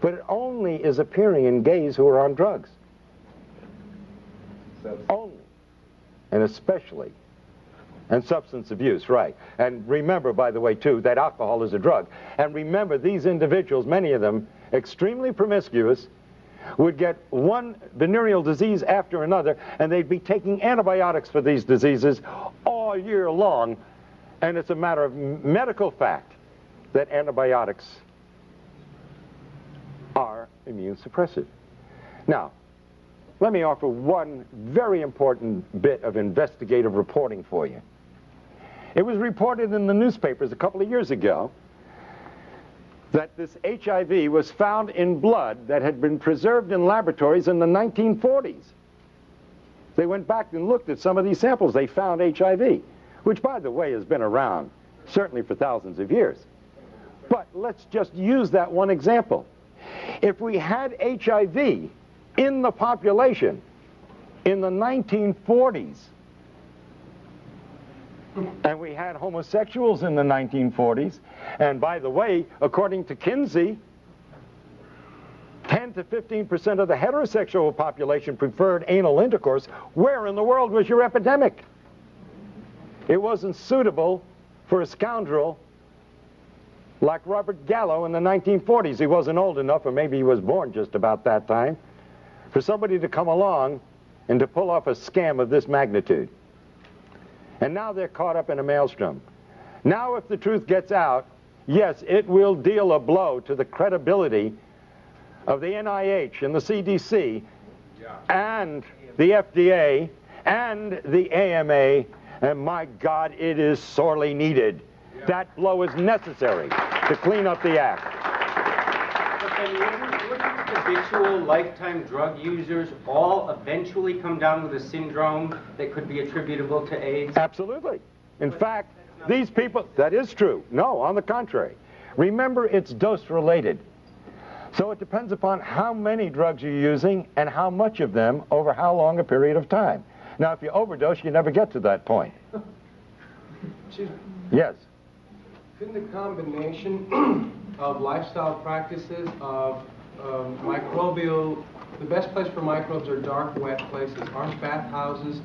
But it only is appearing in gays who are on drugs. Only. And especially, and substance abuse, right. And remember, by the way, too, that alcohol is a drug. And remember, these individuals, many of them, extremely promiscuous, would get one venereal disease after another, and they'd be taking antibiotics for these diseases all year long. And it's a matter of medical fact that antibiotics are immune suppressive. Now, let me offer one very important bit of investigative reporting for you. It was reported in the newspapers a couple of years ago that this HIV was found in blood that had been preserved in laboratories in the 1940s. They went back and looked at some of these samples. They found HIV, which, by the way, has been around certainly for thousands of years. But let's just use that one example. If we had HIV in the population in the 1940s, and we had homosexuals in the 1940s, and by the way, according to Kinsey, 10 to 15% of the heterosexual population preferred anal intercourse, where in the world was your epidemic? It wasn't suitable for a scoundrel like Robert Gallo in the 1940s. He wasn't old enough, or maybe he was born just about that time, for somebody to come along and to pull off a scam of this magnitude. And now they're caught up in a maelstrom. Now if the truth gets out, yes, it will deal a blow to the credibility of the NIH and the CDC and the FDA and the AMA, and my God, it is sorely needed. That blow is necessary to clean up the act. But then wouldn't habitual lifetime drug users all eventually come down with a syndrome that could be attributable to AIDS? Absolutely. In fact, these people, that is true. No, on the contrary. Remember, it's dose related. So it depends upon how many drugs you're using and how much of them over how long a period of time. Now, if you overdose, you never get to that point. Yes. Couldn't the combination of lifestyle practices, of microbial, the best place for microbes are dark, wet places. Aren't bathhouses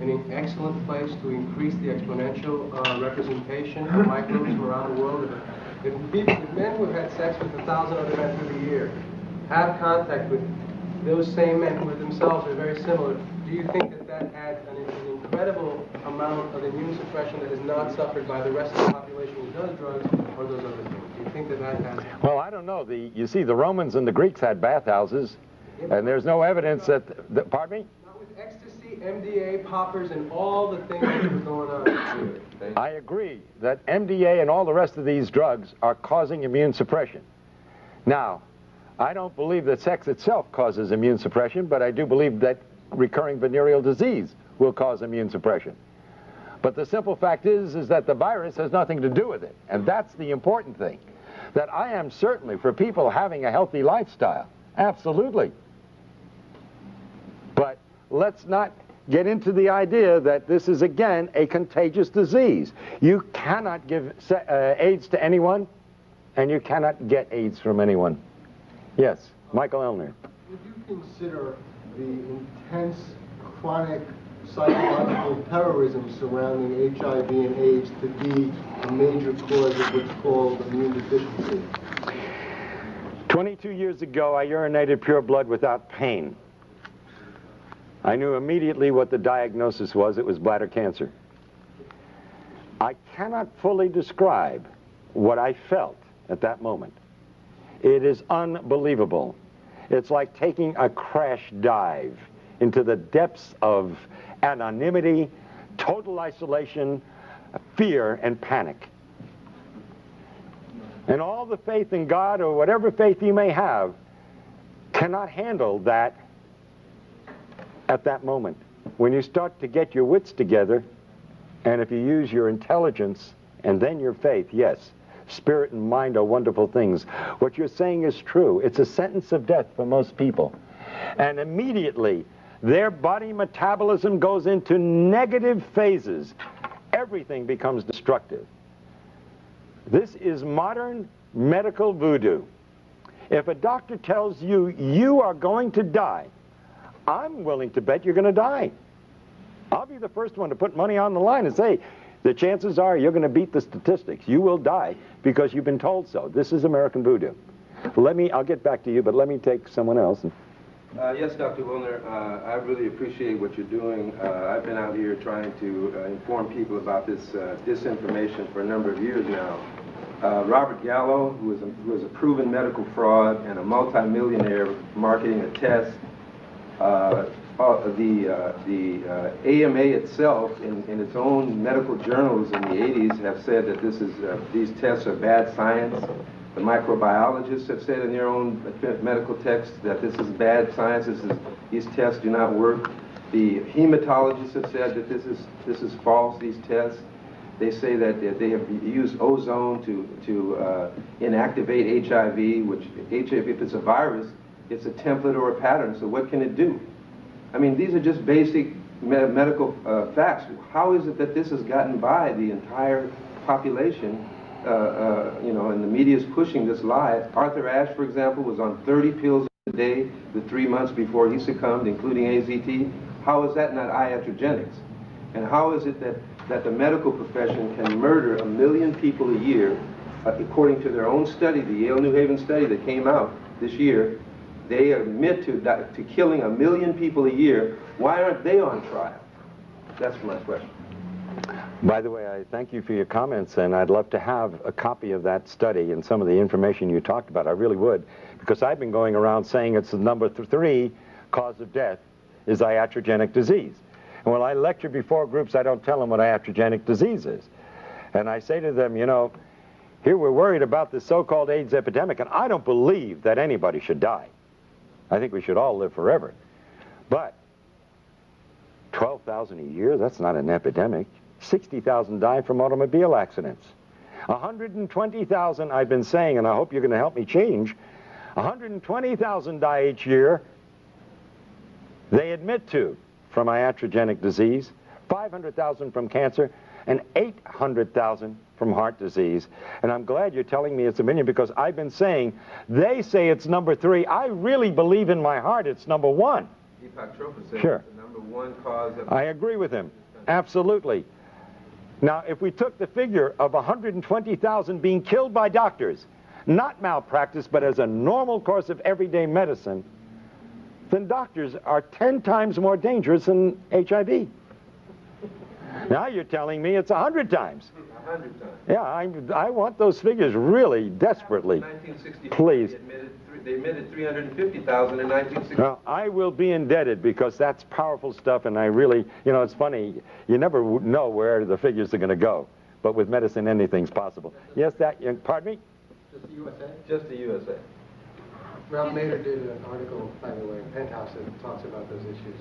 an excellent place to increase the exponential representation of microbes from around the world? If men who have had sex with 1,000 other men through the year have contact with those same men who are themselves are very similar, do you think that that adds an incredible amount of immune suppression that is not suffered by the rest of the population who does drugs or those other things? Do you think that that has... Well, I don't know. You see, the Romans and the Greeks had bathhouses, and there's no evidence that pardon me? Not with ecstasy, MDA, poppers, and all the things that were going on. I agree that MDA and all the rest of these drugs are causing immune suppression. Now, I don't believe that sex itself causes immune suppression, but I do believe that recurring venereal disease will cause immune suppression. But the simple fact is that the virus has nothing to do with it. And that's the important thing. That I am certainly for people having a healthy lifestyle. Absolutely. But let's not get into the idea that this is, again, a contagious disease. You cannot give AIDS to anyone, and you cannot get AIDS from anyone. Yes, Michael Elner. Would you consider the intense chronic psychological terrorism surrounding HIV and AIDS to be a major cause of what's called immune deficiency? 22 years ago, I urinated pure blood without pain. I knew immediately what the diagnosis was. It was bladder cancer. I cannot fully describe what I felt at that moment. It is unbelievable. It's like taking a crash dive into the depths of anonymity, total isolation, fear, and panic. And all the faith in God, or whatever faith you may have, cannot handle that at that moment. When you start to get your wits together, and if you use your intelligence and then your faith, yes, spirit and mind are wonderful things. What you're saying is true. It's a sentence of death for most people. And immediately, their body metabolism goes into negative phases. Everything becomes destructive. This is modern medical voodoo. If a doctor tells you, you are going to die, I'm willing to bet you're going to die. I'll be the first one to put money on the line and say, the chances are you're going to beat the statistics. You will die because you've been told so. This is American voodoo. I'll get back to you, but let me take someone else. Yes, Dr. Wilner, I really appreciate what you're doing. I've been out here trying to inform people about this disinformation for a number of years now. Robert Gallo, who is a proven medical fraud and a multimillionaire marketing a test, the AMA itself, in its own medical journals in the 80s, have said that these tests are bad science. The microbiologists have said in their own medical texts that this is bad science. These tests do not work. The hematologists have said that this is false. These tests. They say that they have used ozone to inactivate HIV, which HIV, if it's a virus, it's a template or a pattern. So what can it do? I mean, these are just basic medical facts. How is it that this has gotten by the entire population? And the media is pushing this lie. Arthur Ashe, for example, was on 30 pills a day the 3 months before he succumbed, including AZT. How is that not iatrogenics? And how is it that the medical profession can murder 1 million people a year, according to their own study, the Yale New Haven study that came out this year? They admit to killing 1 million people a year. Why aren't they on trial? That's my question. By the way, I thank you for your comments, and I'd love to have a copy of that study and some of the information you talked about. I really would, because I've been going around saying it's the number 3 cause of death is iatrogenic disease. And when I lecture before groups, I don't tell them what iatrogenic disease is. And I say to them, you know, here we're worried about this so-called AIDS epidemic, and I don't believe that anybody should die. I think we should all live forever. But 12,000 a year, that's not an epidemic. 60,000 die from automobile accidents. 120,000, I've been saying, and I hope you're going to help me change, 120,000 die each year, they admit to, from iatrogenic disease, 500,000 from cancer, and 800,000 from heart disease. And I'm glad you're telling me it's a million, because I've been saying, they say it's number 3. I really believe in my heart it's number 1. Hippocratic says Sure. the number 1 cause of... I agree with him. Absolutely. Now, if we took the figure of 120,000 being killed by doctors, not malpractice, but as a normal course of everyday medicine, then doctors are 10 times more dangerous than HIV. Now you're telling me it's 100 times. 100 times. Yeah, I want those figures really desperately. 1964, Please. They admitted 350,000 in 1960. Well, I will be indebted, because that's powerful stuff, and I really, you know, it's funny, you never know where the figures are going to go, but with medicine anything's possible. Yes, pardon me? Just the USA? Just the USA. Ralph Nader did an article, by the way, in Penthouse that talks about those issues.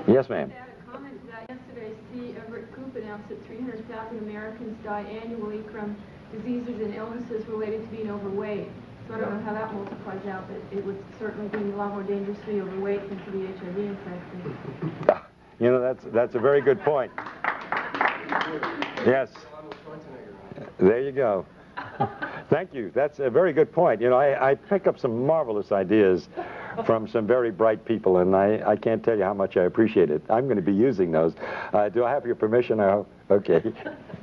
Yes, ma'am. To add a comment to that, yesterday, C. Everett Koop announced that 300,000 Americans die annually from diseases and illnesses related to being overweight. So I don't know how that multiplies out, but it would certainly be a lot more dangerous to be overweight than to be HIV infected. You know, that's a very good point. Yes. There you go. Thank you. That's a very good point. You know, I pick up some marvelous ideas from some very bright people, and I can't tell you how much I appreciate it. I'm going to be using those. Do I have your permission? I hope. Okay.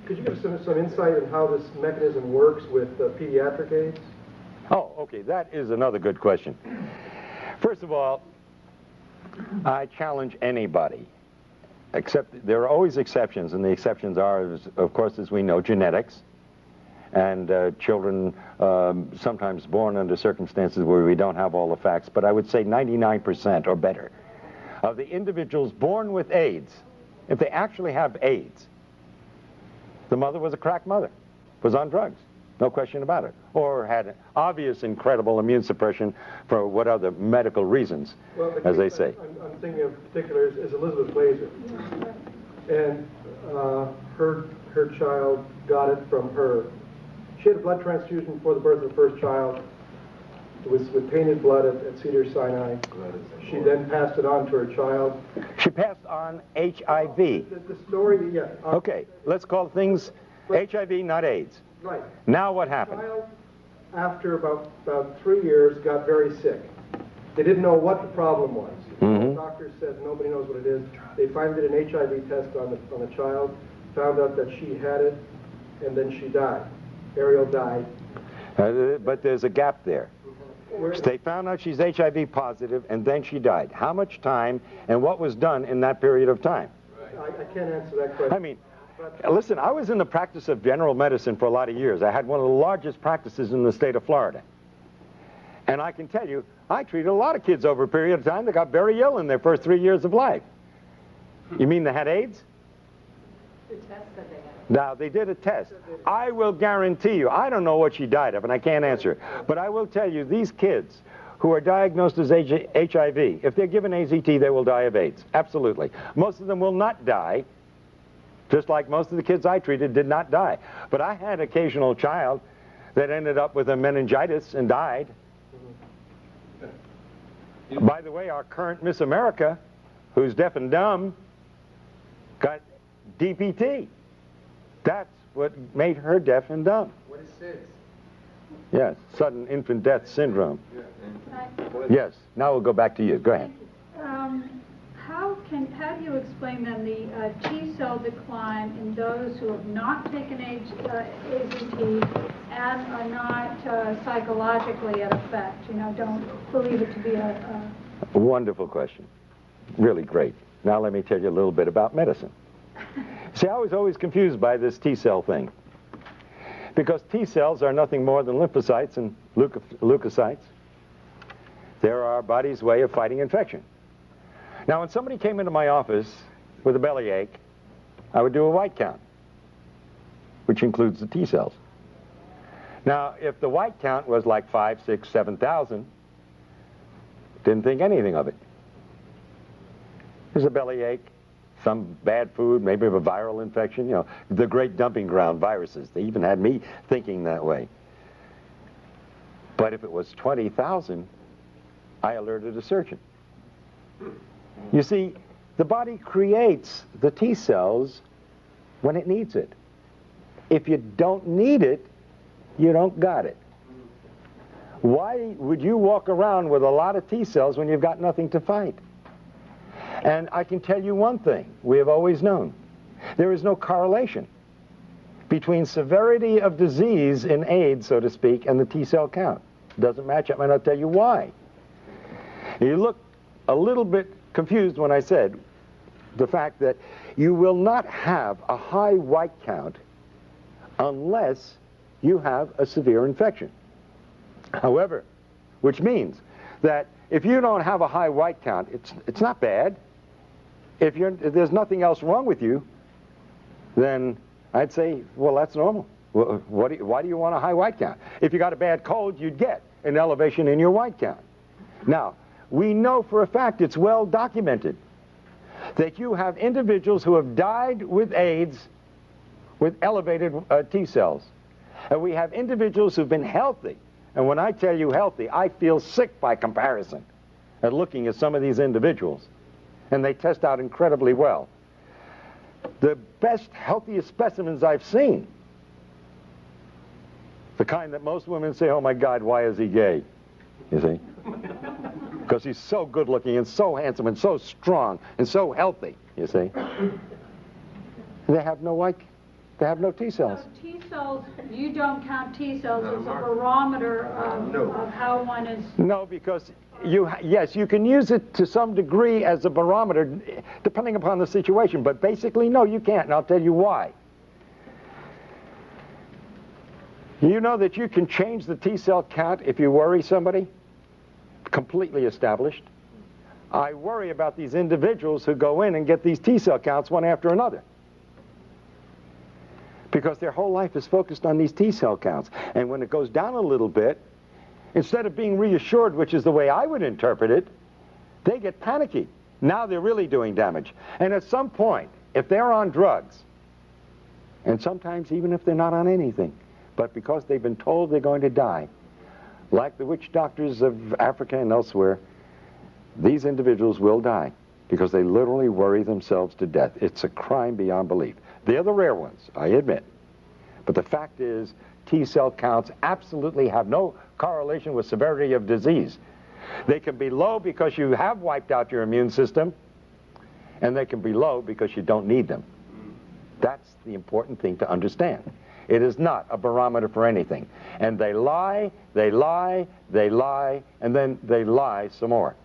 Could you give some insight on how this mechanism works with pediatric AIDS? Oh, okay. That is another good question. First of all, I challenge anybody, except there are always exceptions, and the exceptions are, of course, as we know, genetics, and children sometimes born under circumstances where we don't have all the facts, but I would say 99% or better of the individuals born with AIDS, if they actually have AIDS, the mother was a crack mother, was on drugs, no question about it, or had obvious incredible immune suppression for what other medical reasons, Well, as they say. I'm thinking of particular is Elizabeth Blazer, and her child got it from her. She had a blood transfusion before the birth of the first child. It was with tainted blood at Cedars-Sinai. She then passed it on to her child. She passed on HIV. The story, yeah. Okay, let's call things HIV, not AIDS. Right. Now what happened? The child, after about 3 years, got very sick. They didn't know what the problem was. Mhm. The doctor said nobody knows what it is. They finally did an HIV test on the child, found out that she had it, and then she died. Ariel died. But there's a gap there. They found out she's HIV positive, and then she died. How much time and what was done in that period of time? I can't answer that question. I mean, listen, I was in the practice of general medicine for a lot of years. I had one of the largest practices in the state of Florida. And I can tell you, I treated a lot of kids over a period of time that got very ill in their first 3 years of life. You mean they had AIDS? The test that they had. Now, they did a test. I will guarantee you, I don't know what she died of, and I can't answer. But I will tell you, these kids who are diagnosed as HIV, if they're given AZT, they will die of AIDS. Absolutely. Most of them will not die, just like most of the kids I treated did not die. But I had an occasional child that ended up with a meningitis and died. By the way, our current Miss America, who's deaf and dumb, got DPT. That's what made her deaf and dumb. What is SIDS? Yes, sudden infant death syndrome. Hi. Yes, now we'll go back to you. Go ahead. How do you explain then the T cell decline in those who have not taken AZT and are not psychologically at effect? You know, don't believe it to be a Wonderful question. Really great. Now let me tell you a little bit about medicine. See, I was always confused by this T cell thing, because T cells are nothing more than lymphocytes and leukocytes. They're our body's way of fighting infection. Now, when somebody came into my office with a bellyache, I would do a white count, which includes the T cells. Now, if the white count was like 5, 6, 7,000, didn't think anything of it. There's a bellyache, some bad food, maybe of a viral infection, you know, the great dumping ground viruses. They even had me thinking that way. But if it was 20,000, I alerted a surgeon. You see, the body creates the T cells when it needs it. If you don't need it, you don't got it. Why would you walk around with a lot of T cells when you've got nothing to fight? And I can tell you one thing we have always known. There is no correlation between severity of disease in AIDS, so to speak, and the T cell count. It doesn't match up, and I'll tell you why. You look a little bit confused when I said the fact that you will not have a high white count unless you have a severe infection. However, which means that if you don't have a high white count, it's not bad. If there's nothing else wrong with you, then I'd say, well, that's normal. Well, why do you want a high white count? If you got a bad cold, you'd get an elevation in your white count. Now, we know for a fact, it's well documented, that you have individuals who have died with AIDS with elevated T cells. And we have individuals who've been healthy. And when I tell you healthy, I feel sick by comparison at looking at some of these individuals. And they test out incredibly well. The best, healthiest specimens I've seen, the kind that most women say, oh my God, why is he gay? You see? Because he's so good looking and so handsome and so strong and so healthy, you see? They have no white, they have no T cells. So T cells, you don't count T cells as a barometer of how one is... No, because yes, you can use it to some degree as a barometer, depending upon the situation, but basically, no, you can't, and I'll tell you why. You know that you can change the T cell count if you worry somebody? Completely established. I worry about these individuals who go in and get these T cell counts one after another, because their whole life is focused on these T cell counts. And when it goes down a little bit, instead of being reassured, which is the way I would interpret it, they get panicky. Now they're really doing damage. And at some point, if they're on drugs, and sometimes even if they're not on anything, but because they've been told they're going to die, like the witch doctors of Africa and elsewhere, these individuals will die because they literally worry themselves to death. It's a crime beyond belief. They're the rare ones, I admit. But the fact is, T cell counts absolutely have no correlation with severity of disease. They can be low because you have wiped out your immune system, and they can be low because you don't need them. That's the important thing to understand. It is not a barometer for anything. And they lie, they lie, they lie, and then they lie some more.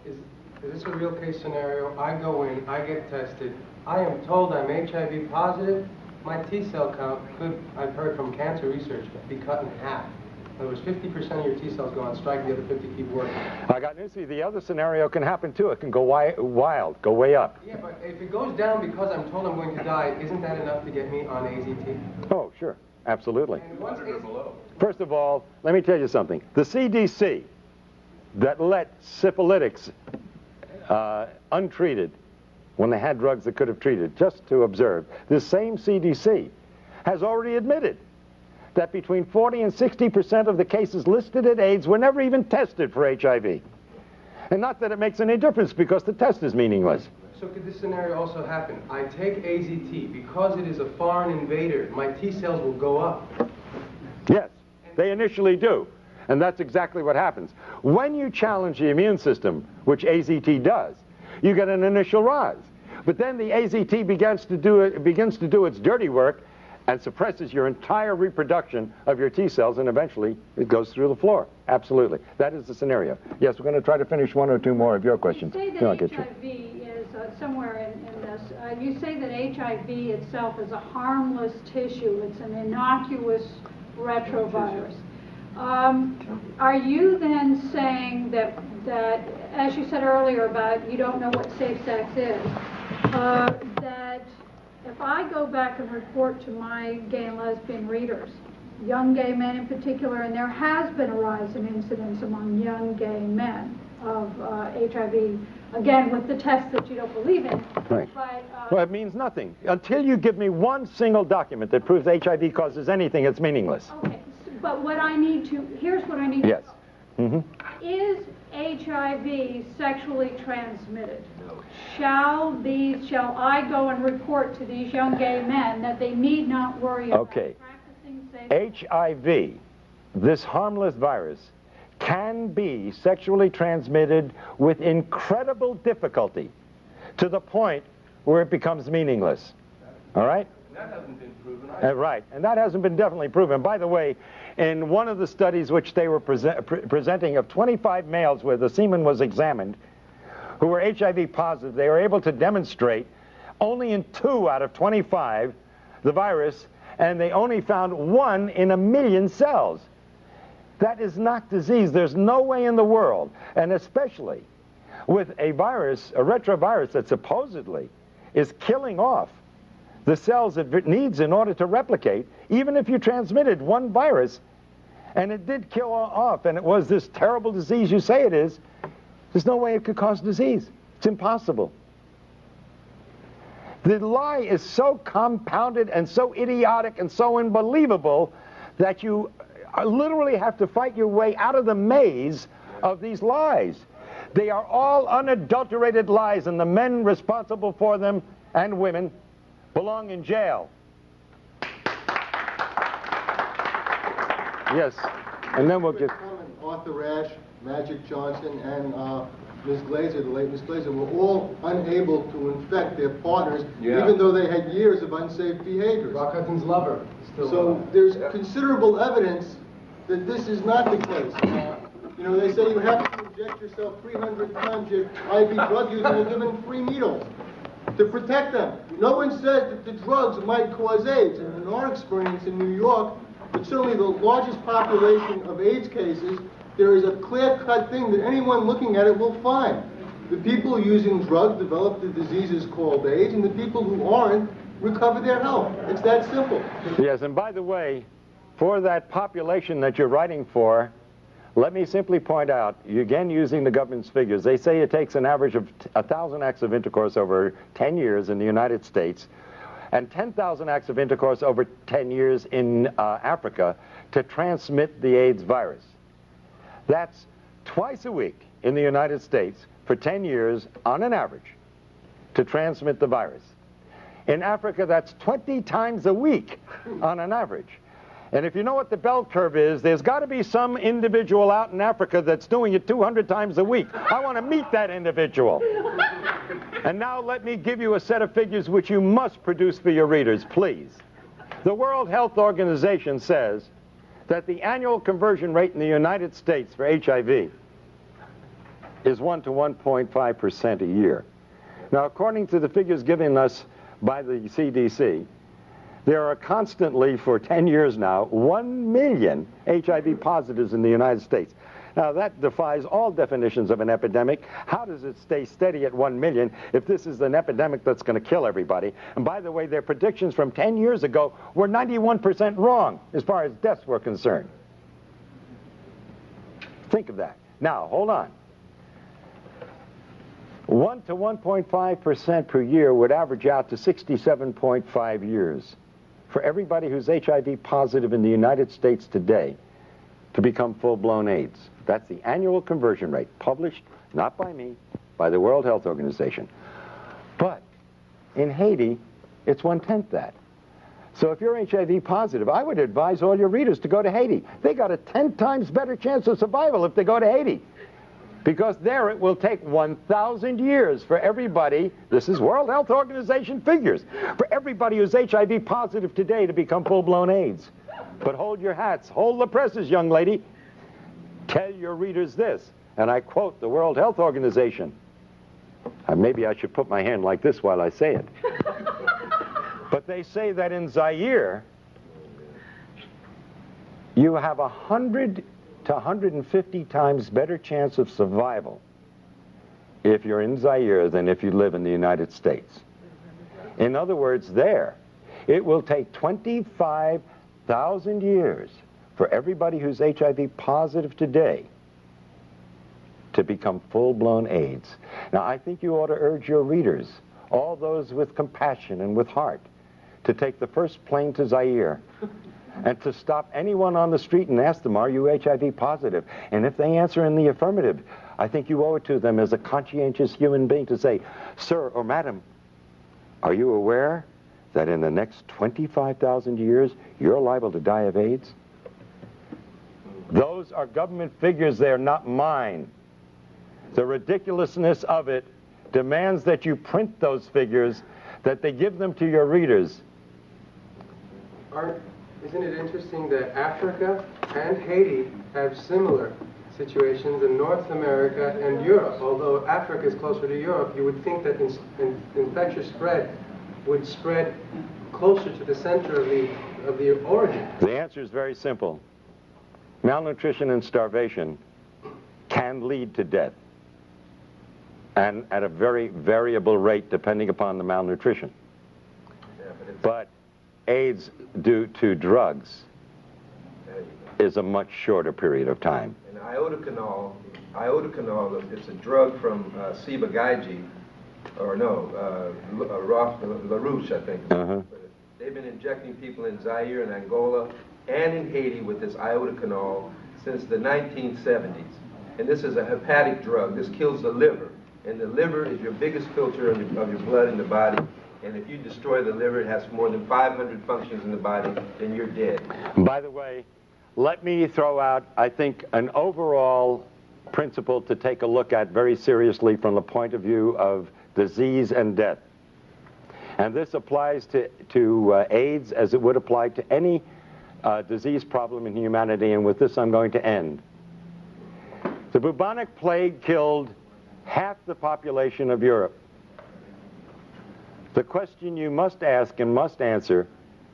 Is this a real case scenario? I go in, I get tested, I am told I'm HIV positive, my T cell count could, I've heard from cancer research, be cut in half. In other words, 50% of your T cells go on strike, the other 50 keep working. I got news for you. The other scenario can happen too. It can go wild, go way up. Yeah, but if it goes down because I'm told I'm going to die, isn't that enough to get me on AZT? Oh, sure. Absolutely. And once First of all, let me tell you something. The CDC that let syphilitics untreated when they had drugs that could have treated, just to observe, this same CDC has already admitted that between 40 and 60% of the cases listed at AIDS were never even tested for HIV. And not that it makes any difference because the test is meaningless. So could this scenario also happen? I take AZT, because it is a foreign invader, my T cells will go up. Yes, they initially do. And that's exactly what happens. When you challenge the immune system, which AZT does, you get an initial rise. But then the AZT begins to do its dirty work and suppresses your entire reproduction of your T cells, and eventually it goes through the floor. Absolutely. That is the scenario. Yes, we're going to try to finish one or two more of your questions. You say that HIV is somewhere in this. You say that HIV itself is a harmless tissue. It's an innocuous retrovirus. Are you then saying that, as you said earlier about you don't know what safe sex is, that if I go back and report to my gay and lesbian readers, young gay men in particular, and there has been a rise in incidence among young gay men of HIV, again, with the test that you don't believe in. Right. But, Well, it means nothing. Until you give me one single document that proves HIV causes anything, it's meaningless. okay, but what I need to, here's what I need Yes. to know. Is HIV sexually transmitted? Shall I go and report to these young gay men that they need not worry about practicing safe? HIV, this harmless virus, can be sexually transmitted with incredible difficulty to the point where it becomes meaningless. All right? That hasn't been proven either. Right, and that hasn't been definitely proven. By the way, in one of the studies which they were presenting of 25 males where the semen was examined, who were HIV positive, they were able to demonstrate only in 2 out of 25 the virus, and they only found 1 in 1,000,000 cells. That is not disease. There's no way in the world, and especially with a virus, a retrovirus that supposedly is killing off the cells it needs in order to replicate, even if you transmitted 1 virus, and it did kill off, and it was this terrible disease you say it is, there's no way it could cause disease. It's impossible. The lie is so compounded and so idiotic and so unbelievable that you literally have to fight your way out of the maze of these lies. They are all unadulterated lies, and the men responsible for them, and women, belong in jail. Yes, and then we'll just... Arthur Ashe, Magic Johnson, and Ms. Glazer, the late Ms. Glazer, were all unable to infect their partners, even though they had years of unsafe behaviors. Rock Hudson's lover. So there's considerable evidence that this is not the case. You know, they say you have to inject yourself 300 times. Your IV drug users are given free needles to protect them. No one says that the drugs might cause AIDS. And in our experience in New York, but certainly the largest population of AIDS cases, there is a clear-cut thing that anyone looking at it will find. The people using drugs develop the diseases called AIDS, and the people who aren't recover their health. It's that simple. Yes, and by the way, for that population that you're writing for, let me simply point out, again using the government's figures, they say it takes an average of 1,000 acts of intercourse over 10 years in the United States, and 10,000 acts of intercourse over 10 years in Africa to transmit the AIDS virus. That's twice a week in the United States for 10 years on an average to transmit the virus. In Africa, that's 20 times a week on an average. And if you know what the bell curve is, there's got to be some individual out in Africa that's doing it 200 times a week. I want to meet that individual. And now let me give you a set of figures which you must produce for your readers, please. The World Health Organization says that the annual conversion rate in the United States for HIV is 1 to 1.5% a year. Now, according to the figures given us by the CDC, there are constantly, for 10 years now, 1 million HIV positives in the United States. Now, that defies all definitions of an epidemic. How does it stay steady at 1 million if this is an epidemic that's going to kill everybody? And by the way, their predictions from 10 years ago were 91% wrong as far as deaths were concerned. Think of that. Now, hold on. 1 to 1.5% per year would average out to 67.5 years for everybody who's HIV positive in the United States today to become full-blown AIDS. That's the annual conversion rate, published not by me, by the World Health Organization. But in Haiti, it's 1/10 that. So if you're HIV positive, I would advise all your readers to go to Haiti. They got a 10 times better chance of survival if they go to Haiti. Because there it will take 1,000 years for everybody, this is World Health Organization figures, for everybody who's HIV positive today to become full-blown AIDS. But hold your hats, hold the presses, young lady. Tell your readers this, and I quote the World Health Organization. Maybe I should put my hand like this while I say it. But they say that in Zaire, you have 100 to 150 times better chance of survival if you're in Zaire than if you live in the United States. In other words, there, it will take 25,000 years for everybody who's HIV positive today to become full-blown AIDS. Now, I think you ought to urge your readers, all those with compassion and with heart, to take the first plane to Zaire and to stop anyone on the street and ask them, are you HIV positive? And if they answer in the affirmative, I think you owe it to them as a conscientious human being to say, sir or madam, are you aware that in the next 25,000 years, you're liable to die of AIDS? Those are government figures, they're not mine. The ridiculousness of it demands that you print those figures, that they give them to your readers. Isn't it interesting that Africa and Haiti have similar situations in North America and Europe? Although Africa is closer to Europe, you would think that infectious spread would spread closer to the center of the origin. The answer is very simple. Malnutrition and starvation can lead to death, and at a very variable rate depending upon the malnutrition. But AIDS due to drugs is a much shorter period of time. And iodocanol, it's a drug from Ciba Geigy, or no, LaRouche, I think. They've been injecting people in Zaire and Angola and in Haiti with this iodocanol since the 1970s. And this is a hepatic drug. This kills the liver. And the liver is your biggest filter of your blood in the body. And if you destroy the liver, it has more than 500 functions in the body, then you're dead. By the way, let me throw out, I think, an overall principle to take a look at very seriously from the point of view of disease and death. And this applies to AIDS as it would apply to any disease problem in humanity, and with this I'm going to end. The bubonic plague killed half the population of Europe. The question you must ask and must answer,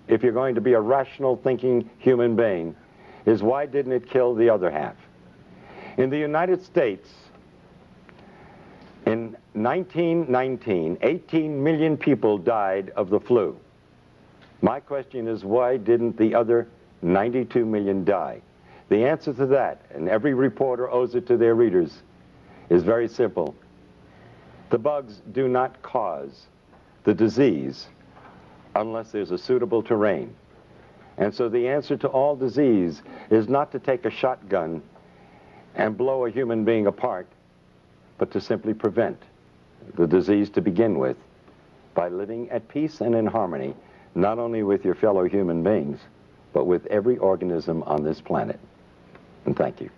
if you're going to be a rational thinking human being, is why didn't it kill the other half? In the United States, in 1919, 18 million people died of the flu. My question is, why didn't the other 92 million die? The answer to that, and every reporter owes it to their readers, is very simple. The bugs do not cause the disease unless there's a suitable terrain. And so the answer to all disease is not to take a shotgun and blow a human being apart, but to simply prevent the disease to begin with by living at peace and in harmony, not only with your fellow human beings, but with every organism on this planet. And thank you.